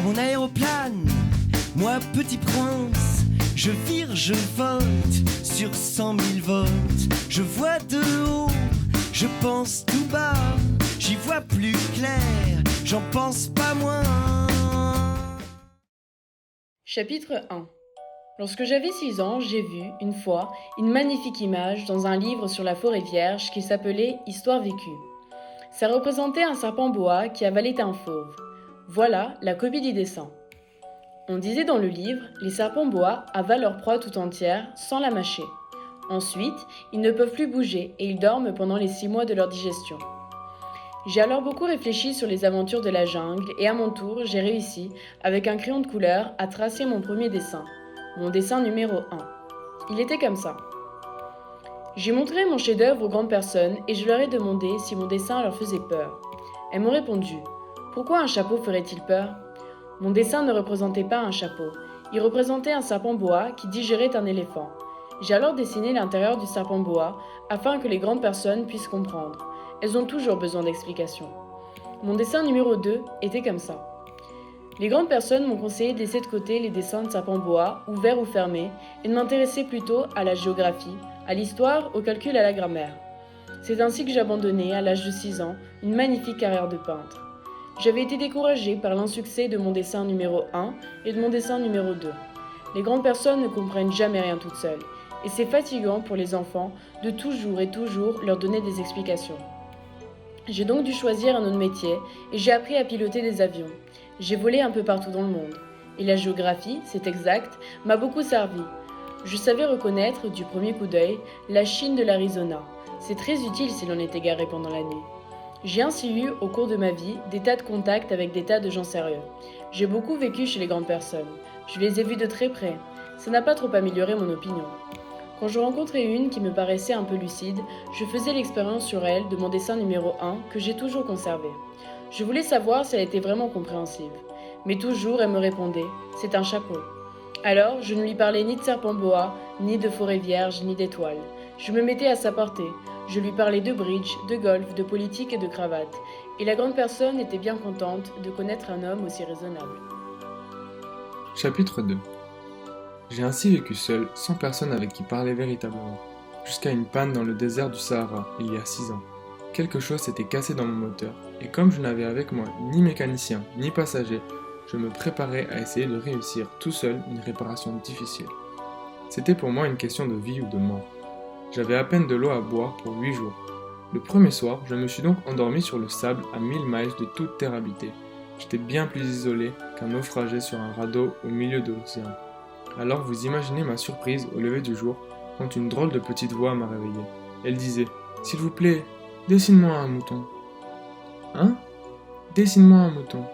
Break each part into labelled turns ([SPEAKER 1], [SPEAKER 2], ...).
[SPEAKER 1] mon aéroplane, moi petit prince, je vire, je volte sur 100 000 volts. Je vois de haut, je pense tout bas, j'y vois plus clair, j'en pense pas moins.
[SPEAKER 2] Chapitre 1. Lorsque j'avais 6 ans, j'ai vu, une fois, une magnifique image dans un livre sur la forêt vierge qui s'appelait « Histoire vécue ». Ça représentait un serpent boa qui avalait un fauve. Voilà la copie du dessin. On disait dans le livre, les serpents boa avalent leur proie tout entière sans la mâcher. Ensuite, ils ne peuvent plus bouger et ils dorment pendant les 6 mois de leur digestion. J'ai alors beaucoup réfléchi sur les aventures de la jungle et à mon tour, j'ai réussi, avec un crayon de couleur, à tracer mon premier dessin. Mon dessin numéro 1. Il était comme ça. J'ai montré mon chef-d'œuvre aux grandes personnes et je leur ai demandé si mon dessin leur faisait peur. Elles m'ont répondu « Pourquoi un chapeau ferait-il peur ?» Mon dessin ne représentait pas un chapeau. Il représentait un serpent boa qui digérait un éléphant. J'ai alors dessiné l'intérieur du serpent boa afin que les grandes personnes puissent comprendre. Elles ont toujours besoin d'explications. Mon dessin numéro 2 était comme ça. Les grandes personnes m'ont conseillé de laisser de côté les dessins de serpents boa, ouverts ou fermés, et de m'intéresser plutôt à la géographie, à l'histoire, au calcul et à la grammaire. C'est ainsi que j'ai abandonné, à l'âge de 6 ans, une magnifique carrière de peintre. J'avais été découragée par l'insuccès de mon dessin numéro 1 et de mon dessin numéro 2. Les grandes personnes ne comprennent jamais rien toutes seules, et c'est fatigant pour les enfants de toujours et toujours leur donner des explications. J'ai donc dû choisir un autre métier et j'ai appris à piloter des avions. J'ai volé un peu partout dans le monde. Et la géographie, c'est exact, m'a beaucoup servi. Je savais reconnaître, du premier coup d'œil, la Chine de l'Arizona. C'est très utile si l'on est égaré pendant la nuit. J'ai ainsi eu, au cours de ma vie, des tas de contacts avec des tas de gens sérieux. J'ai beaucoup vécu chez les grandes personnes. Je les ai vus de très près. Ça n'a pas trop amélioré mon opinion. Quand je rencontrais une qui me paraissait un peu lucide, je faisais l'expérience sur elle de mon dessin numéro 1 que j'ai toujours conservé. Je voulais savoir si elle était vraiment compréhensive. Mais toujours elle me répondait « c'est un chapeau ». Alors je ne lui parlais ni de serpent boa, ni de forêt vierge, ni d'étoiles. Je me mettais à sa portée. Je lui parlais de bridge, de golf, de politique et de cravate. Et la grande personne était bien contente de connaître un homme aussi raisonnable.
[SPEAKER 3] Chapitre 2. J'ai ainsi vécu seul, sans personne avec qui parler véritablement, jusqu'à une panne dans le désert du Sahara, il y a 6 ans. Quelque chose s'était cassé dans mon moteur, et comme je n'avais avec moi ni mécanicien, ni passager, je me préparais à essayer de réussir tout seul une réparation difficile. C'était pour moi une question de vie ou de mort. J'avais à peine de l'eau à boire pour 8 jours. Le premier soir, je me suis donc endormi sur le sable à 1000 miles de toute terre habitée. J'étais bien plus isolé qu'un naufragé sur un radeau au milieu de l'océan. Alors vous imaginez ma surprise au lever du jour quand une drôle de petite voix m'a réveillé. Elle disait « S'il vous plaît, dessine-moi un mouton. » « Hein ? Dessine-moi un mouton. »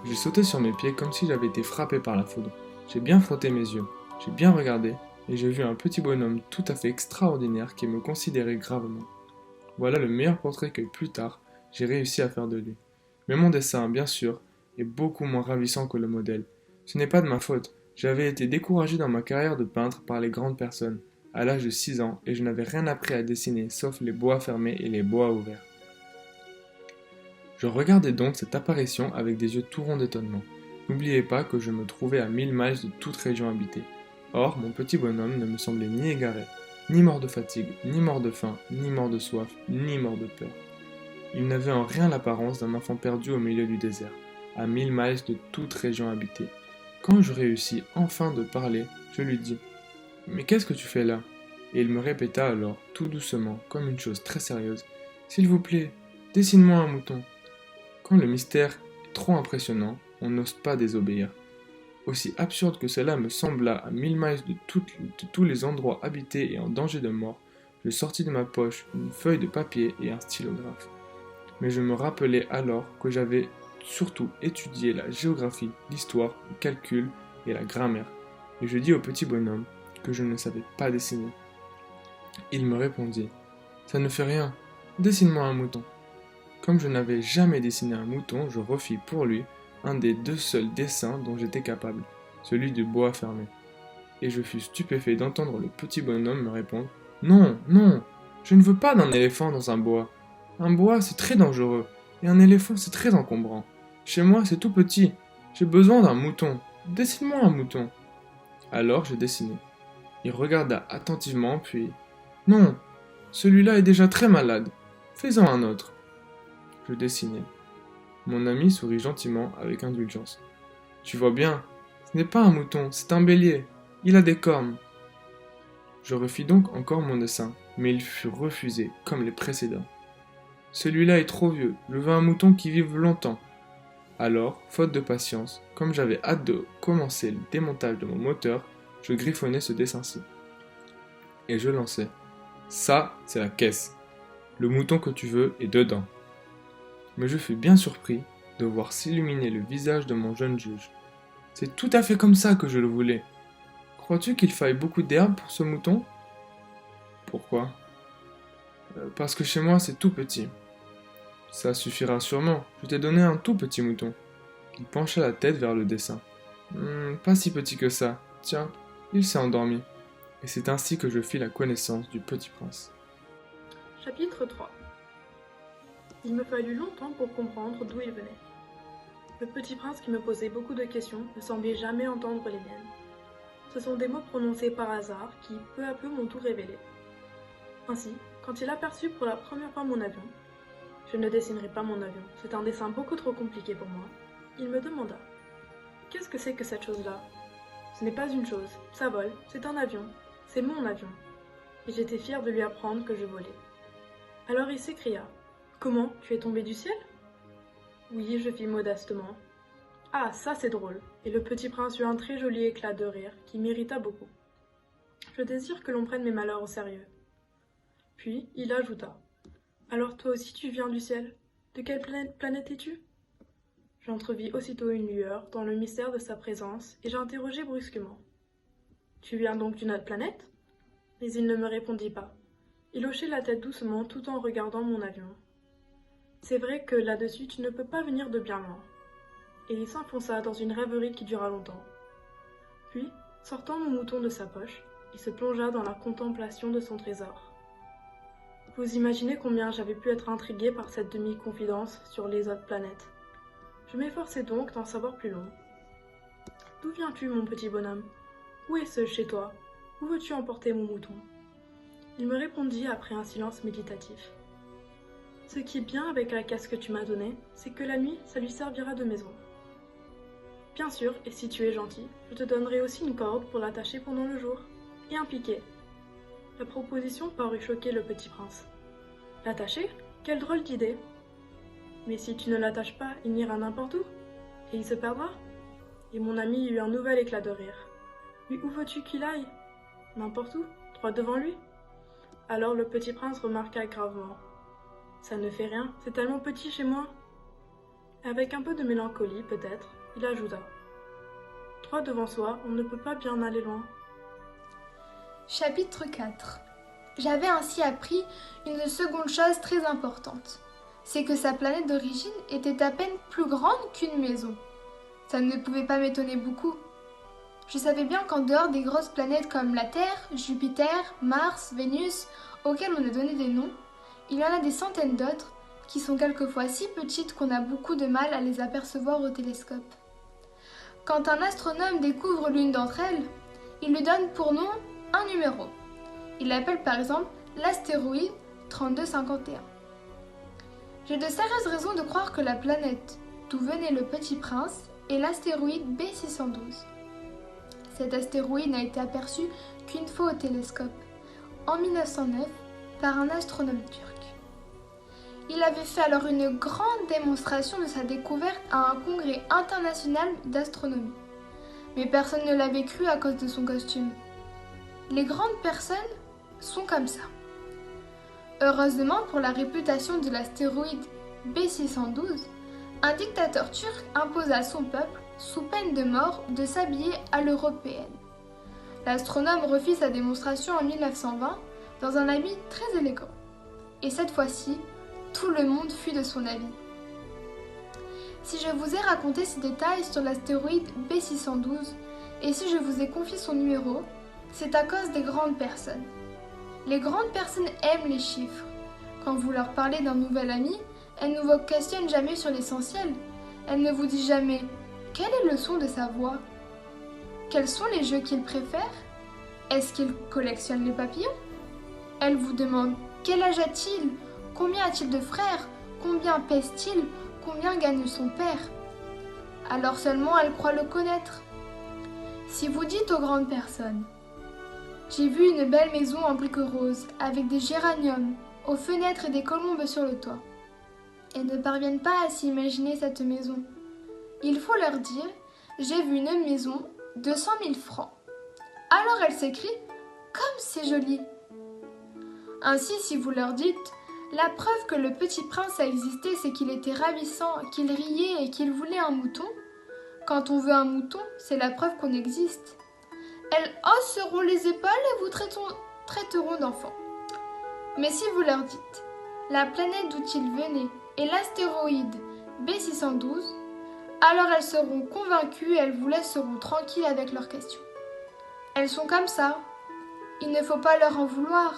[SPEAKER 3] J'ai sauté sur mes pieds comme si j'avais été frappé par la foudre. J'ai bien frotté mes yeux, j'ai bien regardé et j'ai vu un petit bonhomme tout à fait extraordinaire qui me considérait gravement. Voilà le meilleur portrait que plus tard j'ai réussi à faire de lui. Mais mon dessin, bien sûr, est beaucoup moins ravissant que le modèle. Ce n'est pas de ma faute. J'avais été découragé dans ma carrière de peintre par les grandes personnes, à l'âge de 6 ans, et je n'avais rien appris à dessiner sauf les bois fermés et les bois ouverts. Je regardais donc cette apparition avec des yeux tout ronds d'étonnement. N'oubliez pas que je me trouvais à 1000 miles de toute région habitée. Or, mon petit bonhomme ne me semblait ni égaré, ni mort de fatigue, ni mort de faim, ni mort de soif, ni mort de peur. Il n'avait en rien l'apparence d'un enfant perdu au milieu du désert, à 1000 miles de toute région habitée. Quand je réussis enfin de parler, je lui dis « Mais qu'est-ce que tu fais là ?» Et il me répéta alors, tout doucement, comme une chose très sérieuse « S'il vous plaît, dessine-moi un mouton. » Quand le mystère est trop impressionnant, on n'ose pas désobéir. Aussi absurde que cela me sembla à 1000 miles de tous les endroits habités et en danger de mort, je sortis de ma poche une feuille de papier et un stylographe. Mais je me rappelais alors que j'avais surtout étudié la géographie, l'histoire, le calcul et la grammaire, et je dis au petit bonhomme que je ne savais pas dessiner. Il me répondit « Ça ne fait rien, dessine-moi un mouton. » Comme je n'avais jamais dessiné un mouton, je refis pour lui un des 2 seuls dessins dont j'étais capable, celui du bois fermé. Et je fus stupéfait d'entendre le petit bonhomme me répondre « Non, non, je ne veux pas d'un éléphant dans un bois. Un bois, c'est très dangereux, et un éléphant, c'est très encombrant. Chez moi, c'est tout petit. J'ai besoin d'un mouton. Dessine-moi un mouton. » Alors j'ai dessiné. Il regarda attentivement, puis « Non, celui-là est déjà très malade. Fais-en un autre. » Je dessinai. Mon ami sourit gentiment avec indulgence. « Tu vois bien, ce n'est pas un mouton, c'est un bélier. Il a des cornes. » Je refis donc encore mon dessin, mais il fut refusé, comme les précédents. « Celui-là est trop vieux, je veux un mouton qui vive longtemps. » Alors, faute de patience, comme j'avais hâte de commencer le démontage de mon moteur, je griffonnais ce dessin-ci. Et je lançais. « Ça, c'est la caisse. Le mouton que tu veux est dedans. » Mais je fus bien surpris de voir s'illuminer le visage de mon jeune juge. « C'est tout à fait comme ça que je le voulais. Crois-tu qu'il faille beaucoup d'herbe pour ce mouton ? » ?»« Pourquoi ? » Parce que chez moi c'est tout petit. »« Ça suffira sûrement, je t'ai donné un tout petit mouton. » Il pencha la tête vers le dessin. « Pas si petit que ça. Tiens, il s'est endormi. » Et c'est ainsi que je fis la connaissance du petit prince.
[SPEAKER 4] Chapitre 3. Il me fallut longtemps pour comprendre d'où il venait. Le petit prince qui me posait beaucoup de questions ne semblait jamais entendre les miennes. Ce sont des mots prononcés par hasard qui, peu à peu, m'ont tout révélé. Ainsi, quand il aperçut pour la première fois mon avion, je ne dessinerai pas mon avion, c'est un dessin beaucoup trop compliqué pour moi, il me demanda « Qu'est-ce que c'est que cette chose-là » ? Ce n'est pas une chose, ça vole, c'est un avion, c'est mon avion. Et j'étais fière de lui apprendre que je volais. Alors il s'écria « Comment, tu es tombé du ciel ?» Oui, je fis modestement. « Ah, ça c'est drôle !» Et le petit prince eut un très joli éclat de rire qui m'irrita beaucoup. Je désire que l'on prenne mes malheurs au sérieux. Puis il ajouta « Alors toi aussi tu viens du ciel ? De quelle planète es-tu » J'entrevis aussitôt une lueur dans le mystère de sa présence et j'interrogeai brusquement. « Tu viens donc d'une autre planète ?» Mais il ne me répondit pas. Il hochait la tête doucement tout en regardant mon avion. « C'est vrai que là-dessus tu ne peux pas venir de bien loin. » Et il s'enfonça dans une rêverie qui dura longtemps. Puis, sortant mon mouton de sa poche, il se plongea dans la contemplation de son trésor. Vous imaginez combien j'avais pu être intriguée par cette demi-confidence sur les autres planètes. Je m'efforçai donc d'en savoir plus long. « D'où viens-tu, mon petit bonhomme ? Où est-ce chez toi ? Où veux-tu emporter mon mouton ?» Il me répondit après un silence méditatif. « Ce qui est bien avec la caisse que tu m'as donnée, c'est que la nuit, ça lui servira de maison. Bien sûr, et si tu es gentil, je te donnerai aussi une corde pour l'attacher pendant le jour, et un piquet. » La proposition parut choquer le petit prince. « L'attacher ? Quelle drôle d'idée ! Mais si tu ne l'attaches pas, il n'ira n'importe où, et il se perdra. » Et mon ami eut un nouvel éclat de rire. « Mais où veux-tu qu'il aille ? N'importe où, droit devant lui. » Alors le petit prince remarqua gravement. « Ça ne fait rien, c'est tellement petit chez moi. » Avec un peu de mélancolie, peut-être, il ajouta. « Droit devant soi, on ne peut pas bien aller loin. »
[SPEAKER 5] Chapitre 4. J'avais ainsi appris une seconde chose très importante. C'est que sa planète d'origine était à peine plus grande qu'une maison. Ça ne pouvait pas m'étonner beaucoup. Je savais bien qu'en dehors des grosses planètes comme la Terre, Jupiter, Mars, Vénus, auxquelles on a donné des noms, il y en a des centaines d'autres qui sont quelquefois si petites qu'on a beaucoup de mal à les apercevoir au télescope. Quand un astronome découvre l'une d'entre elles, il lui donne pour nom un numéro. Il l'appelle par exemple l'astéroïde 3251. J'ai de sérieuses raisons de croire que la planète d'où venait le petit prince est l'astéroïde B612. Cet astéroïde n'a été aperçu qu'une fois au télescope, en 1909, par un astronome turc. Il avait fait alors une grande démonstration de sa découverte à un congrès international d'astronomie. Mais personne ne l'avait cru à cause de son costume. Les grandes personnes sont comme ça. Heureusement pour la réputation de l'astéroïde B612, un dictateur turc imposa à son peuple, sous peine de mort, de s'habiller à l'européenne. L'astronome refit sa démonstration en 1920 dans un habit très élégant. Et cette fois-ci, tout le monde fut de son avis. Si je vous ai raconté ces détails sur l'astéroïde B612 et si je vous ai confié son numéro, c'est à cause des grandes personnes. Les grandes personnes aiment les chiffres. Quand vous leur parlez d'un nouvel ami, elles ne vous questionnent jamais sur l'essentiel. Elles ne vous disent jamais Quel est le son de sa voix? Quels sont les jeux qu'il préfère? Est-ce qu'il collectionne les papillons? Elle vous demande quel âge a-t-il? Combien a-t-il de frères? Combien pèse-t-il? Combien gagne son père? Alors seulement elle croit le connaître. Si vous dites aux grandes personnes: j'ai vu une belle maison en briques roses, avec des géraniums, aux fenêtres et des colombes sur le toit, elles ne parviennent pas à s'imaginer cette maison. Il faut leur dire: j'ai vu une maison de 100 000 francs. Alors elles s'écrient: comme c'est joli! Ainsi, si vous leur dites: la preuve que le petit prince a existé, c'est qu'il était ravissant, qu'il riait et qu'il voulait un mouton. Quand on veut un mouton, c'est la preuve qu'on existe. Elles hausseront les épaules et vous traiteront d'enfant. Mais si vous leur dites: la planète d'où ils venaient est l'astéroïde B612, alors elles seront convaincues et elles vous laisseront tranquille avec leurs questions. Elles sont comme ça. Il ne faut pas leur en vouloir.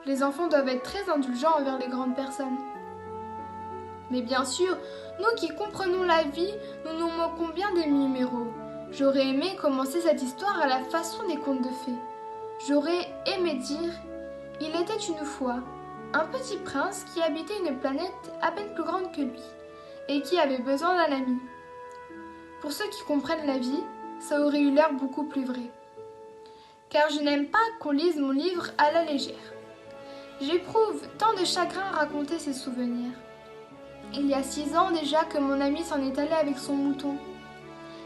[SPEAKER 5] Les enfants doivent être très indulgents envers les grandes personnes. Mais bien sûr, nous qui comprenons la vie, nous nous moquons bien des numéros. J'aurais aimé commencer cette histoire à la façon des contes de fées. J'aurais aimé dire: il était une fois un petit prince qui habitait une planète à peine plus grande que lui et qui avait besoin d'un ami. Pour ceux qui comprennent la vie, ça aurait eu l'air beaucoup plus vrai. Car je n'aime pas qu'on lise mon livre à la légère. J'éprouve tant de chagrin à raconter ces souvenirs. Il y a 6 ans déjà que mon ami s'en est allé avec son mouton.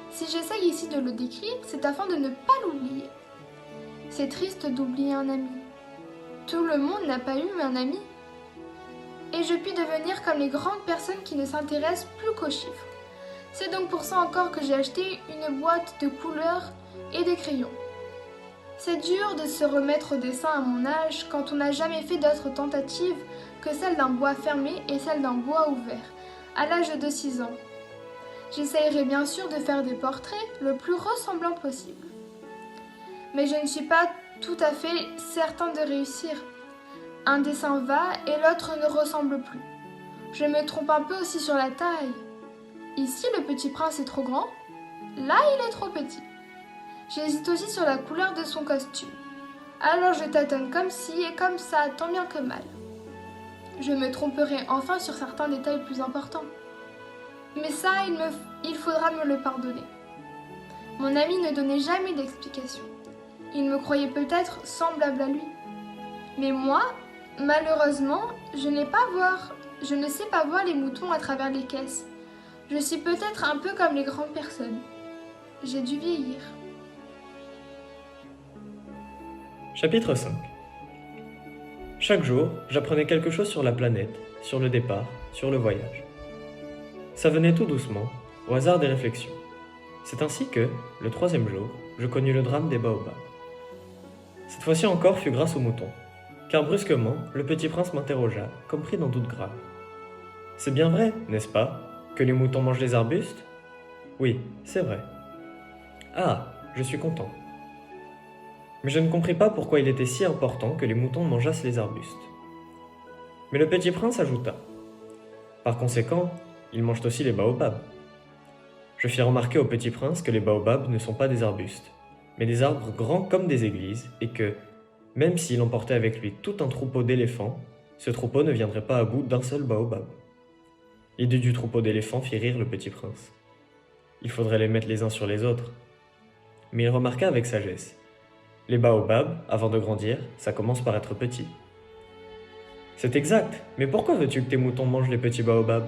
[SPEAKER 5] Si j'essaye ici de le décrire, c'est afin de ne pas l'oublier. C'est triste d'oublier un ami. Tout le monde n'a pas eu un ami. Et je puis devenir comme les grandes personnes qui ne s'intéressent plus qu'aux chiffres. C'est donc pour ça encore que j'ai acheté une boîte de couleurs et de crayons. C'est dur de se remettre au dessin à mon âge quand on n'a jamais fait d'autres tentatives que celle d'un bois fermé et celle d'un bois ouvert, à l'âge de 6 ans. J'essayerai bien sûr de faire des portraits le plus ressemblants possible. Mais je ne suis pas tout à fait certain de réussir. Un dessin va et l'autre ne ressemble plus. Je me trompe un peu aussi sur la taille. Ici, le petit prince est trop grand, là, il est trop petit. J'hésite aussi sur la couleur de son costume. Alors je tâtonne comme ci et comme ça, tant bien que mal. Je me tromperai enfin sur certains détails plus importants. Mais ça, il faudra me le pardonner. Mon ami ne donnait jamais d'explication. Il me croyait peut-être semblable à lui. Mais moi, malheureusement, je ne sais pas voir les moutons à travers les caisses. Je suis peut-être un peu comme les grandes personnes. J'ai dû vieillir.
[SPEAKER 6] Chapitre 5. Chaque jour, j'apprenais quelque chose sur la planète, sur le départ, sur le voyage. Ça venait tout doucement, au hasard des réflexions. C'est ainsi que, le 3e jour, je connus le drame des baobabs. Cette fois-ci encore fut grâce aux moutons, car brusquement, le petit prince m'interrogea, comme pris d'un doute grave. C'est bien vrai, n'est-ce pas, que les moutons mangent les arbustes? Oui, c'est vrai. Ah, je suis content. Mais je ne compris pas pourquoi il était si important que les moutons mangeassent les arbustes. Mais le petit prince ajouta: par conséquent, ils mangent aussi les baobabs. Je fis remarquer au petit prince que les baobabs ne sont pas des arbustes, mais des arbres grands comme des églises, et que, même s'il emportait avec lui tout un troupeau d'éléphants, ce troupeau ne viendrait pas à bout d'un seul baobab. L'idée du troupeau d'éléphants fit rire le petit prince. Il faudrait les mettre les uns sur les autres. Mais il remarqua avec sagesse: les baobabs, avant de grandir, ça commence par être petit. C'est exact, mais pourquoi veux-tu que tes moutons mangent les petits baobabs?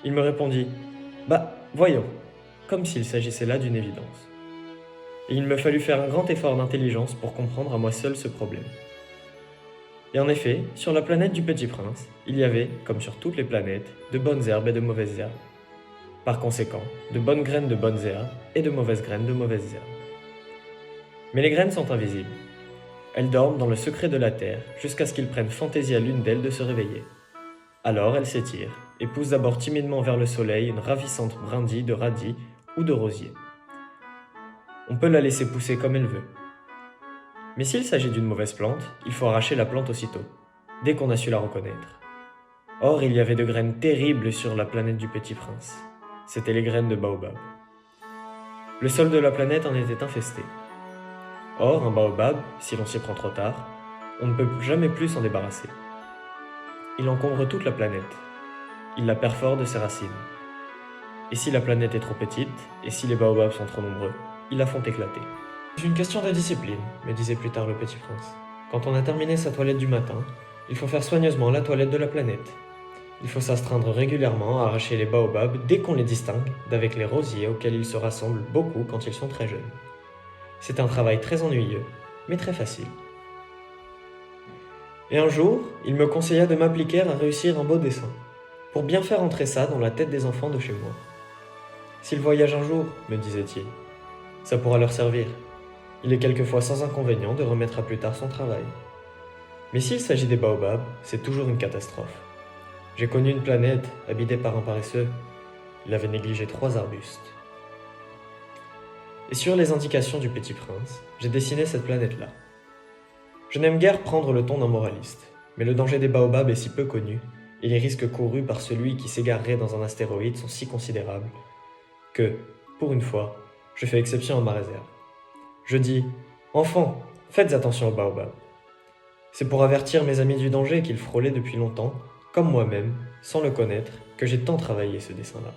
[SPEAKER 6] Il me répondit: bah, voyons, comme s'il s'agissait là d'une évidence. Et il me fallut faire un grand effort d'intelligence pour comprendre à moi seul ce problème. Et en effet, sur la planète du Petit Prince, il y avait, comme sur toutes les planètes, de bonnes herbes et de mauvaises herbes. Par conséquent, de bonnes graines de bonnes herbes et de mauvaises graines de mauvaises herbes. Mais les graines sont invisibles. Elles dorment dans le secret de la terre jusqu'à ce qu'il prenne fantaisie à l'une d'elles de se réveiller. Alors elles s'étirent et poussent d'abord timidement vers le soleil une ravissante brindille de radis ou de rosier. On peut la laisser pousser comme elle veut. Mais s'il s'agit d'une mauvaise plante, il faut arracher la plante aussitôt, dès qu'on a su la reconnaître. Or, il y avait de graines terribles sur la planète du Petit Prince. C'étaient les graines de baobab. Le sol de la planète en était infesté. Or, un baobab, si l'on s'y prend trop tard, on ne peut jamais plus s'en débarrasser. Il encombre toute la planète. Il la perfore de ses racines. Et si la planète est trop petite, et si les baobabs sont trop nombreux, ils la font éclater. C'est une question de discipline, me disait plus tard le petit prince. Quand on a terminé sa toilette du matin, il faut faire soigneusement la toilette de la planète. Il faut s'astreindre régulièrement à arracher les baobabs dès qu'on les distingue d'avec les rosiers auxquels ils se rassemblent beaucoup quand ils sont très jeunes. C'est un travail très ennuyeux, mais très facile. Et un jour, il me conseilla de m'appliquer à réussir un beau dessin, pour bien faire entrer ça dans la tête des enfants de chez moi. S'ils voyagent un jour, me disait-il, ça pourra leur servir. Il est quelquefois sans inconvénient de remettre à plus tard son travail. Mais s'il s'agit des baobabs, c'est toujours une catastrophe. J'ai connu une planète habitée par un paresseux. Il avait négligé 3 arbustes. Et sur les indications du petit prince, j'ai dessiné cette planète-là. Je n'aime guère prendre le ton d'un moraliste, mais le danger des baobabs est si peu connu, et les risques courus par celui qui s'égarerait dans un astéroïde sont si considérables, que, pour une fois, je fais exception à ma réserve. Je dis « Enfants, faites attention aux baobabs ». C'est pour avertir mes amis du danger qu'ils frôlaient depuis longtemps, comme moi-même, sans le connaître, que j'ai tant travaillé ce dessin-là.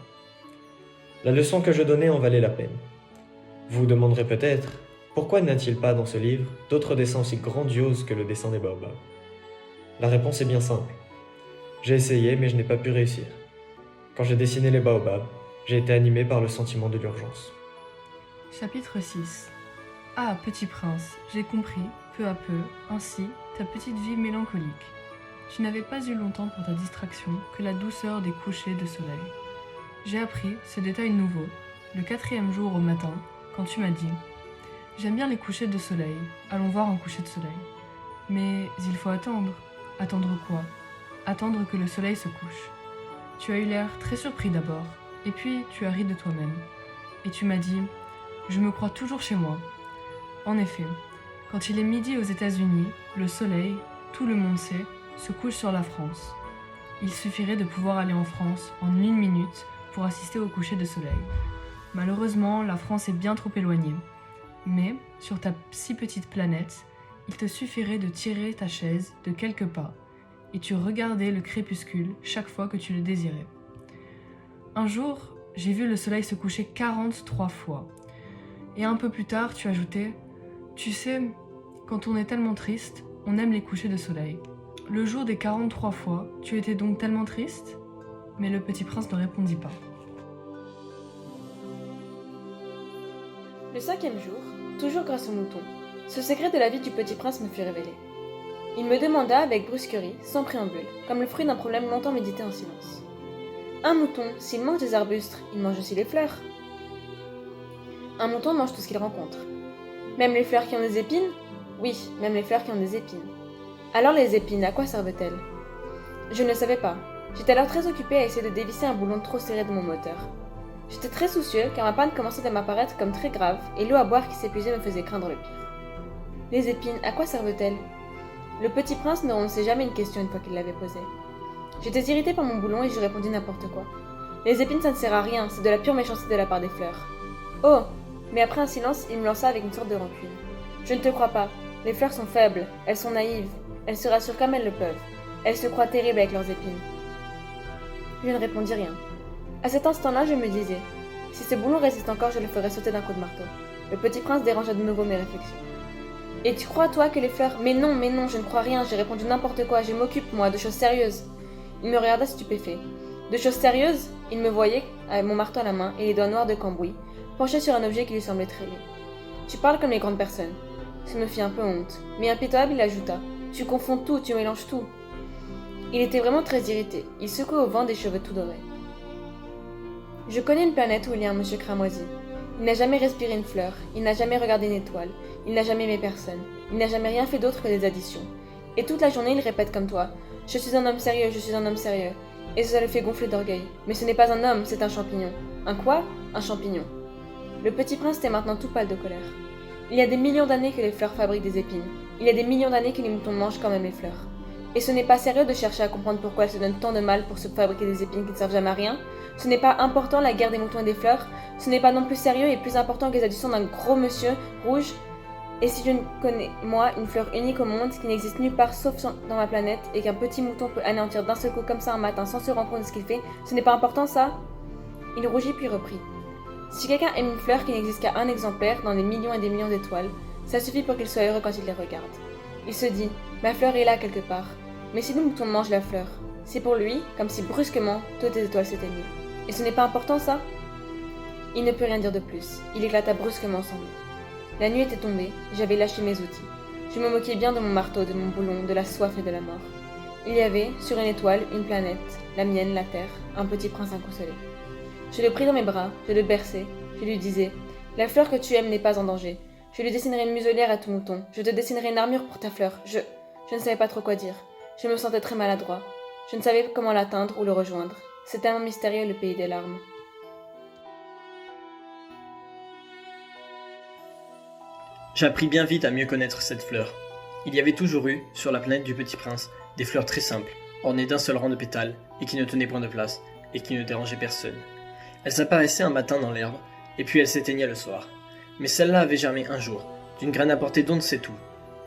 [SPEAKER 6] La leçon que je donnais en valait la peine. Vous vous demanderez peut-être, pourquoi n'y a-t-il pas dans ce livre d'autres dessins aussi grandioses que le dessin des baobabs? La réponse est bien simple. J'ai essayé, mais je n'ai pas pu réussir. Quand j'ai dessiné les baobabs, j'ai été animé par le sentiment de l'urgence.
[SPEAKER 7] Chapitre 6. Ah, petit prince, j'ai compris, peu à peu, ainsi, ta petite vie mélancolique. Tu n'avais pas eu longtemps pour ta distraction que la douceur des couchers de soleil. J'ai appris ce détail nouveau, le 4e jour au matin, quand tu m'as dit « J'aime bien les couchers de soleil, allons voir un coucher de soleil. » Mais il faut attendre. Attendre quoi? Attendre que le soleil se couche. Tu as eu l'air très surpris d'abord, et puis tu as ri de toi-même. Et tu m'as dit « Je me crois toujours chez moi. » En effet, quand il est midi aux États-Unis, le soleil, tout le monde sait, se couche sur la France. Il suffirait de pouvoir aller en France en 1 minute pour assister au coucher de soleil. Malheureusement, la France est bien trop éloignée. Mais, sur ta si petite planète, il te suffirait de tirer ta chaise de quelques pas et tu regardais le crépuscule chaque fois que tu le désirais. Un jour, j'ai vu le soleil se coucher 43 fois. Et un peu plus tard, tu ajoutais « Tu sais, quand on est tellement triste, on aime les couchers de soleil. » Le jour des 43 fois, tu étais donc tellement triste? Mais le petit prince ne répondit pas.
[SPEAKER 2] Le 5e jour, toujours grâce au mouton, ce secret de la vie du petit prince me fut révélé. Il me demanda avec brusquerie, sans préambule, comme le fruit d'un problème longtemps médité en silence. Un mouton, s'il mange des arbustes, il mange aussi les fleurs. Un mouton mange tout ce qu'il rencontre. Même les fleurs qui ont des épines? Oui, même les fleurs qui ont des épines. Alors les épines, à quoi servent-elles? Je ne le savais pas. J'étais alors très occupée à essayer de dévisser un boulon trop serré de mon moteur. J'étais très soucieux car ma panne commençait à m'apparaître comme très grave et l'eau à boire qui s'épuisait me faisait craindre le pire. Les épines, à quoi servent-elles? Le petit prince ne renonçait jamais une question une fois qu'il l'avait posée. J'étais irritée par mon boulon et je répondis n'importe quoi. Les épines, ça ne sert à rien, c'est de la pure méchanceté de la part des fleurs. Oh! Mais après un silence, il me lança avec une sorte de rancune. Je ne te crois pas. Les fleurs sont faibles, elles sont naïves, elles se rassurent comme elles le peuvent. Elles se croient terribles avec leurs épines. Je ne répondis rien. À cet instant-là, je me disais, si ce boulon résiste encore, je le ferai sauter d'un coup de marteau. Le petit prince dérangea de nouveau mes réflexions. Et tu crois, toi, que les fleurs... Mais non, je ne crois rien, j'ai répondu n'importe quoi, je m'occupe, moi, de choses sérieuses. Il me regarda stupéfait. De choses sérieuses? Il me voyait, avec mon marteau à la main et les doigts noirs de cambouis, penché sur un objet qui lui semblait très laid. Tu parles comme les grandes personnes. Ça me fit un peu honte. Mais impitoyable, il ajouta. Tu confonds tout, tu mélanges tout. Il était vraiment très irrité. Il secouait au vent des cheveux tout dorés. Je connais une planète où il y a un monsieur cramoisi. Il n'a jamais respiré une fleur, il n'a jamais regardé une étoile, il n'a jamais aimé personne, il n'a jamais rien fait d'autre que des additions. Et toute la journée, il répète comme toi. Je suis un homme sérieux, je suis un homme sérieux. Et ça le fait gonfler d'orgueil. Mais ce n'est pas un homme, c'est un champignon. Un quoi? Un champignon. Le petit prince était maintenant tout pâle de colère. Il y a des millions d'années que les fleurs fabriquent des épines. Il y a des millions d'années que les moutons mangent quand même les fleurs.
[SPEAKER 8] Et ce n'est pas sérieux de chercher à comprendre pourquoi elles se donnent tant de mal pour se fabriquer des épines qui ne servent jamais à rien. Ce n'est pas important la guerre des moutons et des fleurs. Ce n'est pas non plus sérieux et plus important que les additions d'un gros monsieur rouge. Et si je ne connais, moi, une fleur unique au monde qui n'existe nulle part sauf dans ma planète et qu'un petit mouton peut anéantir d'un seul coup comme ça un matin sans se rendre compte de ce qu'il fait, ce n'est pas important ça ? Il rougit puis reprit. Si quelqu'un aime une fleur qui n'existe qu'à un exemplaire dans des millions et des millions d'étoiles, ça suffit pour qu'il soit heureux quand il les regarde. Il se dit, ma fleur est là quelque part. Mais si le mouton mange la fleur, c'est pour lui comme si brusquement toutes les étoiles s'éteignaient. Et ce n'est pas important ça ? Il ne put rien dire de plus. Il éclata brusquement en sanglots. La nuit était tombée, j'avais lâché mes outils. Je me moquais bien de mon marteau, de mon boulon, de la soif et de la mort. Il y avait, sur une étoile, une planète, la mienne, la Terre, un petit prince inconsolé. Je le pris dans mes bras, je le berçai, je lui disais « La fleur que tu aimes n'est pas en danger. Je lui dessinerai une muselière à tout mouton. Je te dessinerai une armure pour ta fleur. Je ne savais pas trop quoi dire. Je me sentais très maladroit. Je ne savais comment l'atteindre ou le rejoindre. C'est tellement mystérieux le pays des larmes.
[SPEAKER 6] J'appris bien vite à mieux connaître cette fleur. Il y avait toujours eu, sur la planète du Petit Prince, des fleurs très simples, ornées d'un seul rang de pétales, et qui ne tenaient point de place, et qui ne dérangeaient personne. Elles apparaissaient un matin dans l'herbe, et puis elles s'éteignaient le soir. Mais celle-là avait germé un jour, d'une graine apportée d'on ne sait où,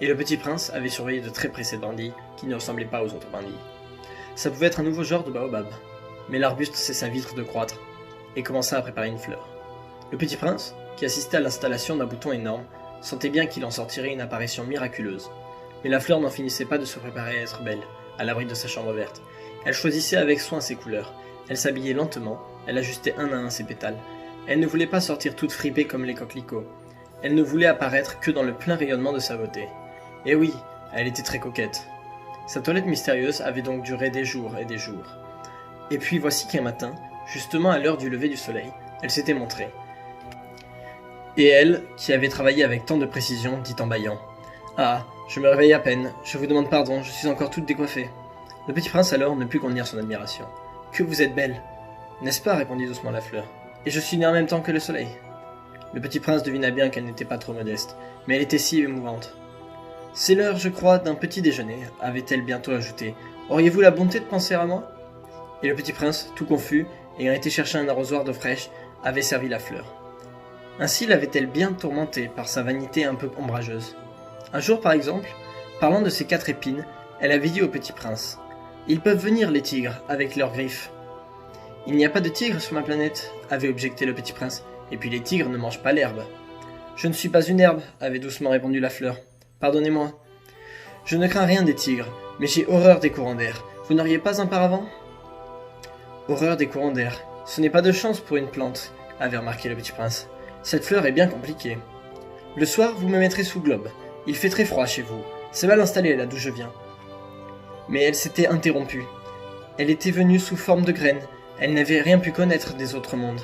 [SPEAKER 6] et le Petit Prince avait surveillé de très près cette brindille, qui ne ressemblait pas aux autres brindilles. Ça pouvait être un nouveau genre de baobab, mais l'arbuste cessa vite de croître, et commença à préparer une fleur. Le Petit Prince, qui assistait à l'installation d'un bouton énorme, sentait bien qu'il en sortirait une apparition miraculeuse. Mais la fleur n'en finissait pas de se préparer à être belle, à l'abri de sa chambre verte. Elle choisissait avec soin ses couleurs, elle s'habillait lentement, elle ajustait un à un ses pétales. Elle ne voulait pas sortir toute fripée comme les coquelicots. Elle ne voulait apparaître que dans le plein rayonnement de sa beauté. Et oui, elle était très coquette. Sa toilette mystérieuse avait donc duré des jours et des jours. Et puis voici qu'un matin, justement à l'heure du lever du soleil, elle s'était montrée. Et elle, qui avait travaillé avec tant de précision, dit en bâillant « Ah, je me réveille à peine, je vous demande pardon, je suis encore toute décoiffée. » Le Petit Prince alors ne put contenir son admiration. « Que vous êtes belle !»« N'est-ce pas ?» répondit doucement la fleur. « Et je suis née en même temps que le soleil. » Le Petit Prince devina bien qu'elle n'était pas trop modeste, mais elle était si émouvante. « C'est l'heure, je crois, d'un petit déjeuner, » avait-elle bientôt ajouté. « Auriez-vous la bonté de penser à moi ?» Et le Petit Prince, tout confus, ayant été chercher un arrosoir d'eau fraîche, avait servi la fleur. Ainsi l'avait-elle bien tourmentée par sa vanité un peu ombrageuse. Un jour, par exemple, parlant de ses 4 épines, elle avait dit au Petit Prince « Ils peuvent venir, les tigres, avec leurs griffes. »« Il n'y a pas de tigres sur ma planète, » avait objecté le Petit Prince, « et puis les tigres ne mangent pas l'herbe. »« Je ne suis pas une herbe, » avait doucement répondu la fleur. « Pardonnez-moi. Je ne crains rien des tigres, mais j'ai horreur des courants d'air. Vous n'auriez pas un paravent ?»« Horreur des courants d'air, ce n'est pas de chance pour une plante, » avait remarqué le Petit Prince. Cette fleur est bien compliquée. Le soir, vous me mettrez sous globe. Il fait très froid chez vous. C'est mal installé là d'où je viens. Mais elle s'était interrompue. Elle était venue sous forme de graine. Elle n'avait rien pu connaître des autres mondes.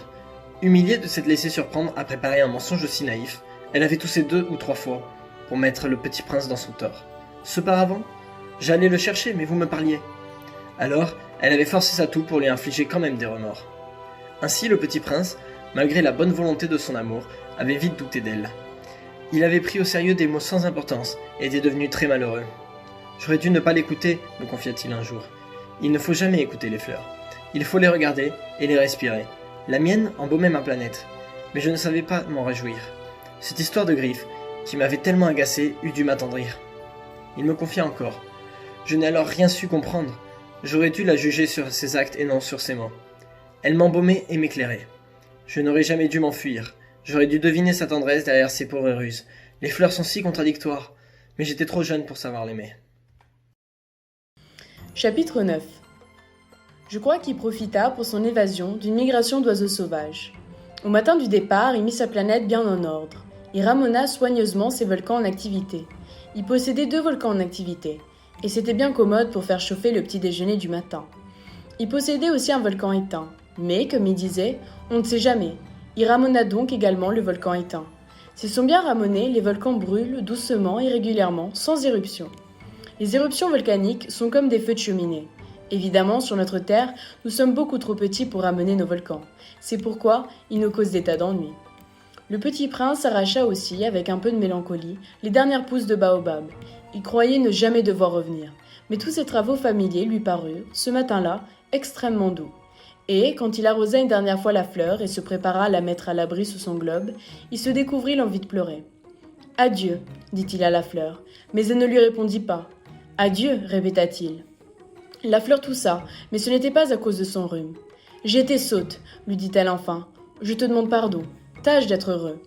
[SPEAKER 6] Humiliée de s'être laissée surprendre à préparer un mensonge aussi naïf, elle avait toussé 2 ou 3 fois pour mettre le Petit Prince dans son tort. Ce paravent, j'allais le chercher, mais vous me parliez. Alors, elle avait forcé sa toux pour lui infliger quand même des remords. Ainsi, le Petit Prince, malgré la bonne volonté de son amour, avait vite douté d'elle. Il avait pris au sérieux des mots sans importance et était devenu très malheureux. « J'aurais dû ne pas l'écouter, me confia-t-il un jour. Il ne faut jamais écouter les fleurs. Il faut les regarder et les respirer. La mienne embaumait ma planète, mais je ne savais pas m'en réjouir. Cette histoire de griffes, qui m'avait tellement agacé, eût dû m'attendrir. » Il me confia encore. Je n'ai alors rien su comprendre. J'aurais dû la juger sur ses actes et non sur ses mots. Elle m'embaumait et m'éclairait. Je n'aurais jamais dû m'enfuir. J'aurais dû deviner sa tendresse derrière ses pauvres ruses. Les fleurs sont si contradictoires, mais j'étais trop jeune pour savoir l'aimer.
[SPEAKER 2] Chapitre 9. Je crois qu'il profita pour son évasion d'une migration d'oiseaux sauvages. Au matin du départ, il mit sa planète bien en ordre. Il ramena soigneusement ses volcans en activité. Il possédait 2 volcans en activité, et c'était bien commode pour faire chauffer le petit déjeuner du matin. Il possédait aussi un volcan éteint, mais, comme il disait, on ne sait jamais. Il ramena donc également le volcan éteint. S'ils sont bien ramonés, les volcans brûlent doucement et régulièrement, sans éruption. Les éruptions volcaniques sont comme des feux de cheminée. Évidemment, sur notre Terre, nous sommes beaucoup trop petits pour ramener nos volcans. C'est pourquoi ils nous causent des tas d'ennuis. Le Petit Prince arracha aussi, avec un peu de mélancolie, les dernières pousses de baobab. Il croyait ne jamais devoir revenir. Mais tous ces travaux familiers lui parurent, ce matin-là, extrêmement doux. Et, quand il arrosa une dernière fois la fleur et se prépara à la mettre à l'abri sous son globe, il se découvrit l'envie de pleurer. « Adieu, dit-il à la fleur, mais elle ne lui répondit pas. « Adieu, répéta-t-il. La fleur toussa, mais ce n'était pas à cause de son rhume. « J'ai été sotte, lui dit-elle enfin. Je te demande pardon. Tâche d'être heureux. »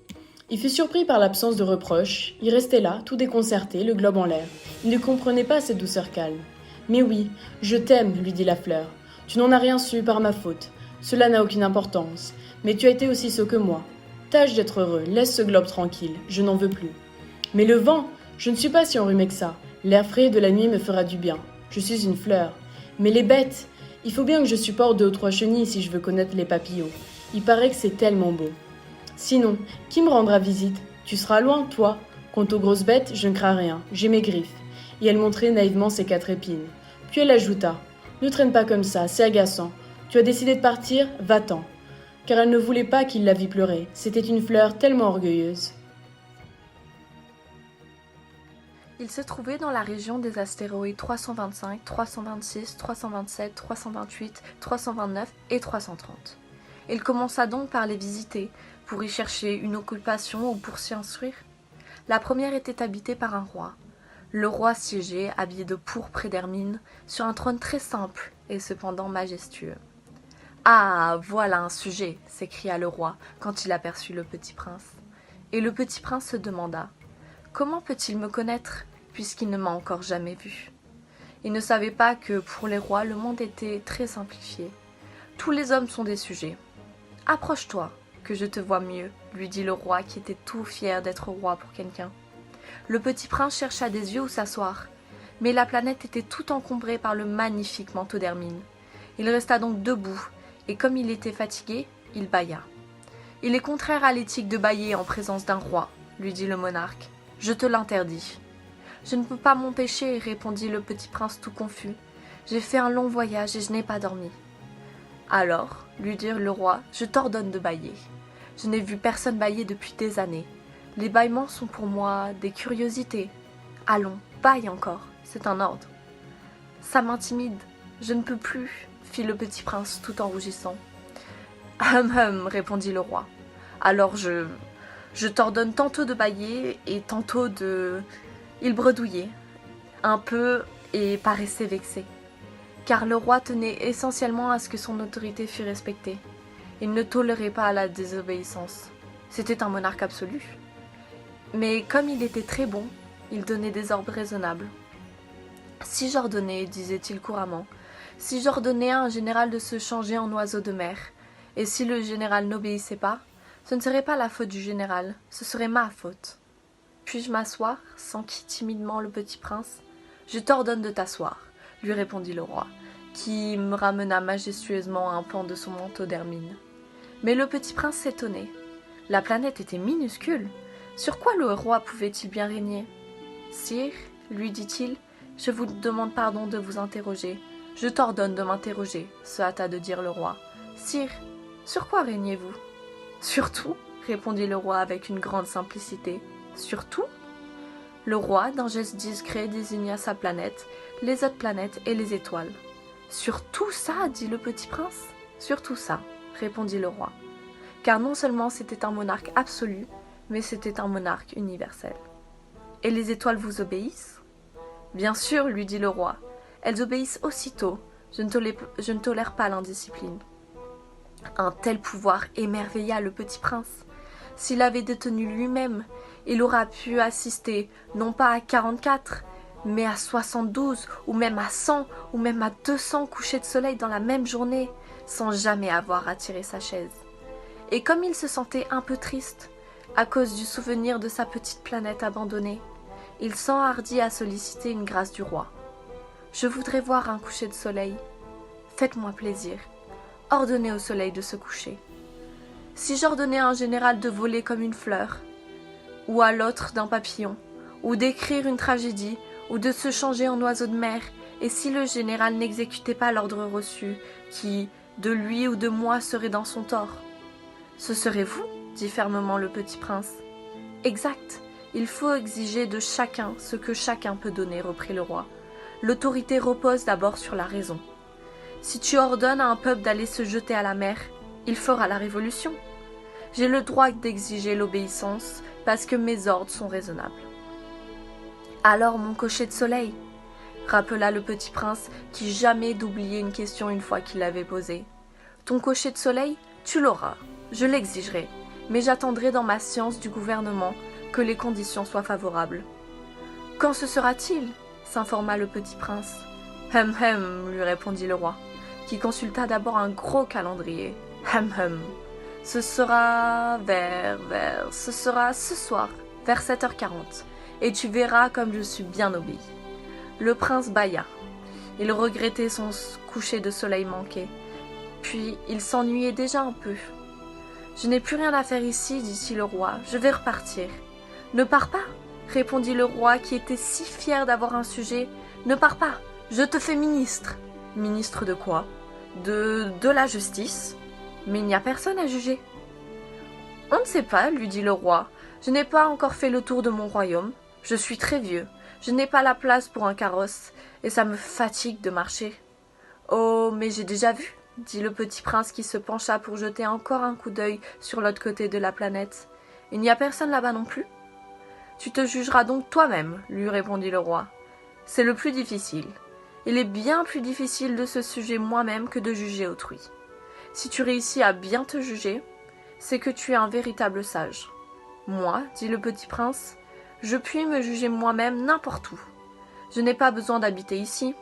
[SPEAKER 2] Il fut surpris par l'absence de reproche. Il restait là, tout déconcerté, le globe en l'air. Il ne comprenait pas cette douceur calme. « Mais oui, je t'aime, lui dit la fleur. Tu n'en as rien su par ma faute. Cela n'a aucune importance. Mais tu as été aussi sot que moi. Tâche d'être heureux, laisse ce globe tranquille, je n'en veux plus. Mais le vent, je ne suis pas si enrhumé que ça. L'air frais de la nuit me fera du bien. Je suis une fleur. Mais les bêtes, il faut bien que je supporte 2 ou 3 chenilles si je veux connaître les papillons. Il paraît que c'est tellement beau. Sinon, qui me rendra visite? Tu seras loin, toi. Quant aux grosses bêtes, je ne crains rien, j'ai mes griffes. Et elle montrait naïvement ses 4 épines. Puis elle ajouta, ne traîne pas comme ça, c'est agaçant. Tu as décidé de partir, va-t'en. Car elle ne voulait pas qu'il la vît pleurer. C'était une fleur tellement orgueilleuse.
[SPEAKER 9] Il se trouvait dans la région des astéroïdes 325, 326, 327, 328, 329 et 330. Il commença donc par les visiter, pour y chercher une occupation ou pour s'y instruire. La première était habitée par un roi. Le roi siégeait, habillé de pourpre et d'hermine, sur un trône très simple et cependant majestueux. « Ah, voilà un sujet !» s'écria le roi quand il aperçut le petit prince. Et le petit prince se demanda « Comment peut-il me connaître, puisqu'il ne m'a encore jamais vu ?» Il ne savait pas que, pour les rois, le monde était très simplifié. Tous les hommes sont des sujets. « Approche-toi, que je te vois mieux », lui dit le roi qui était tout fier d'être roi pour quelqu'un. Le petit prince chercha des yeux où s'asseoir, mais la planète était tout encombrée par le magnifique manteau d'hermine. Il resta donc debout, et comme il était fatigué, il bâilla. « Il est contraire à l'éthique de bâiller en présence d'un roi, » lui dit le monarque. « Je te l'interdis. »« Je ne peux pas m'empêcher, » répondit le petit prince tout confus. « J'ai fait un long voyage et je n'ai pas dormi. »« Alors, » lui dit le roi, « je t'ordonne de bâiller. Je n'ai vu personne bâiller depuis des années. Les bâillements sont pour moi des curiosités. Allons, bâille encore, c'est un ordre. »« Ça m'intimide, je ne peux plus, » fit le petit prince tout en rougissant. « répondit le roi. « Alors je t'ordonne tantôt de bâiller et tantôt de... » Il bredouillait un peu et paraissait vexé, car le roi tenait essentiellement à ce que son autorité fût respectée. Il ne tolérait pas la désobéissance. C'était un monarque absolu. Mais comme il était très bon, il donnait des ordres raisonnables. « Si j'ordonnais, disait-il couramment, si j'ordonnais à un général de se changer en oiseau de mer, et si le général n'obéissait pas, ce ne serait pas la faute du général, ce serait ma faute. Puis-je m'asseoir » s'enquit timidement le petit prince. « Je t'ordonne de t'asseoir, » lui répondit le roi, qui me ramena majestueusement un pan de son manteau d'hermine. Mais le petit prince s'étonnait. La planète était minuscule. Sur quoi le roi pouvait-il bien régner ? « Sire, » lui dit-il, « je vous demande pardon de vous interroger. Je t'ordonne de m'interroger, » se hâta de dire le roi. « Sire, sur quoi régnez-vous ?»« Sur tout, » répondit le roi avec une grande simplicité. « Sur tout ?» Le roi, d'un geste discret, désigna sa planète, les autres planètes et les étoiles. « Sur tout ça, » dit le petit prince. « Sur tout ça, » répondit le roi. Car non seulement c'était un monarque absolu, mais c'était un monarque universel. « Et les étoiles vous obéissent ?»« Bien sûr, » lui dit le roi. « Elles obéissent aussitôt. Je ne tolère pas l'indiscipline. » Un tel pouvoir émerveilla le petit prince. S'il avait détenu lui-même, il aurait pu assister non pas à 44, mais à 72, ou même à 100, ou même à 200 couchers de soleil dans la même journée, sans jamais avoir à tirer sa chaise. Et comme il se sentait un peu triste, à cause du souvenir de sa petite planète abandonnée, il s'enhardit à solliciter une grâce du roi. « Je voudrais voir un coucher de soleil. Faites-moi plaisir. Ordonnez au soleil de se coucher. Si j'ordonnais à un général de voler comme une fleur, ou à l'autre d'un papillon, ou d'écrire une tragédie, ou de se changer en oiseau de mer, et si le général n'exécutait pas l'ordre reçu, qui, de lui ou de moi, serait dans son tort ? » « Ce serait vous, » dit fermement le petit prince. « Exact, il faut exiger de chacun ce que chacun peut donner, » reprit le roi. « L'autorité repose d'abord sur la raison. Si tu ordonnes à un peuple d'aller se jeter à la mer, il fera la révolution. J'ai le droit d'exiger l'obéissance parce que mes ordres sont raisonnables. Alors mon cocher de soleil, rappela le petit prince qui jamais d'oublier une question une fois qu'il l'avait posée. Ton cocher de soleil, tu l'auras, je l'exigerai, mais j'attendrai dans ma science du gouvernement que les conditions soient favorables. Quand ce sera-t-il ? S'informa le petit prince. Lui répondit le roi, qui consulta d'abord un gros calendrier. Ce sera ce sera ce soir, vers 7h40, et tu verras comme je suis bien obéi. Le prince bâilla. Il regrettait son coucher de soleil manqué. Puis il s'ennuyait déjà un peu. Je n'ai plus rien à faire ici, dit-il au roi, je vais repartir. Ne pars pas, répondit le roi qui était si fier d'avoir un sujet. Ne pars pas, je te fais ministre. Ministre de quoi ? De la justice. Mais il n'y a personne à juger. On ne sait pas, lui dit le roi. Je n'ai pas encore fait le tour de mon royaume. Je suis très vieux. Je n'ai pas la place pour un carrosse, et ça me fatigue de marcher. Oh, mais j'ai déjà vu, dit le petit prince qui se pencha pour jeter encore un coup d'œil sur l'autre côté de la planète. Il n'y a personne là-bas non plus ? Tu te jugeras donc toi-même, lui répondit le roi. C'est le plus difficile. Il est bien plus difficile de se juger moi-même que de juger autrui. Si tu réussis à bien te juger, c'est que tu es un véritable sage. Moi, dit le petit prince, je puis me juger moi-même n'importe où. Je n'ai pas besoin d'habiter ici.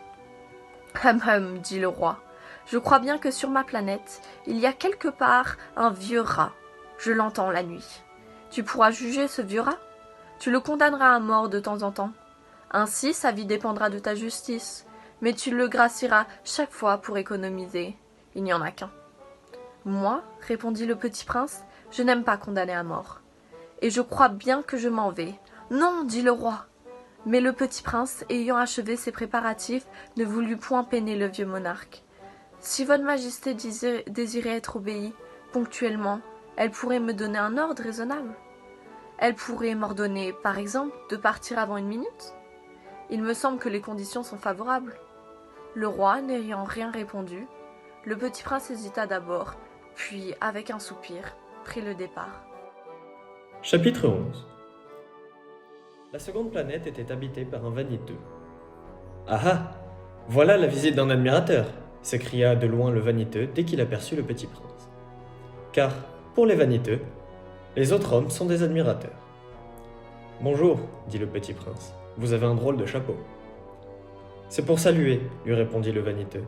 [SPEAKER 9] Dit le roi. Je crois bien que sur ma planète, il y a quelque part un vieux rat. Je l'entends la nuit. Tu pourras juger ce vieux rat ? Tu le condamneras à mort de temps en temps. Ainsi, sa vie dépendra de ta justice. Mais tu le gracieras chaque fois pour économiser. Il n'y en a qu'un. Moi, répondit le petit prince, je n'aime pas condamner à mort. Et je crois bien que je m'en vais. Non, dit le roi. Mais le petit prince, ayant achevé ses préparatifs, ne voulut point peiner le vieux monarque. Si votre majesté désirait être obéie, ponctuellement, elle pourrait me donner un ordre raisonnable. Elle pourrait m'ordonner, par exemple, de partir avant 1 minute. Il me semble que les conditions sont favorables. Le roi n'ayant rien répondu, le petit prince hésita d'abord, puis, avec un soupir, prit le départ.
[SPEAKER 6] Chapitre 11. La seconde planète était habitée par un vaniteux. « Ah ah ! Voilà la visite d'un admirateur !» s'écria de loin le vaniteux dès qu'il aperçut le petit prince. Car, pour les vaniteux, les autres hommes sont des admirateurs. « Bonjour, dit le petit prince, vous avez un drôle de chapeau. »« C'est pour saluer, lui répondit le vaniteux.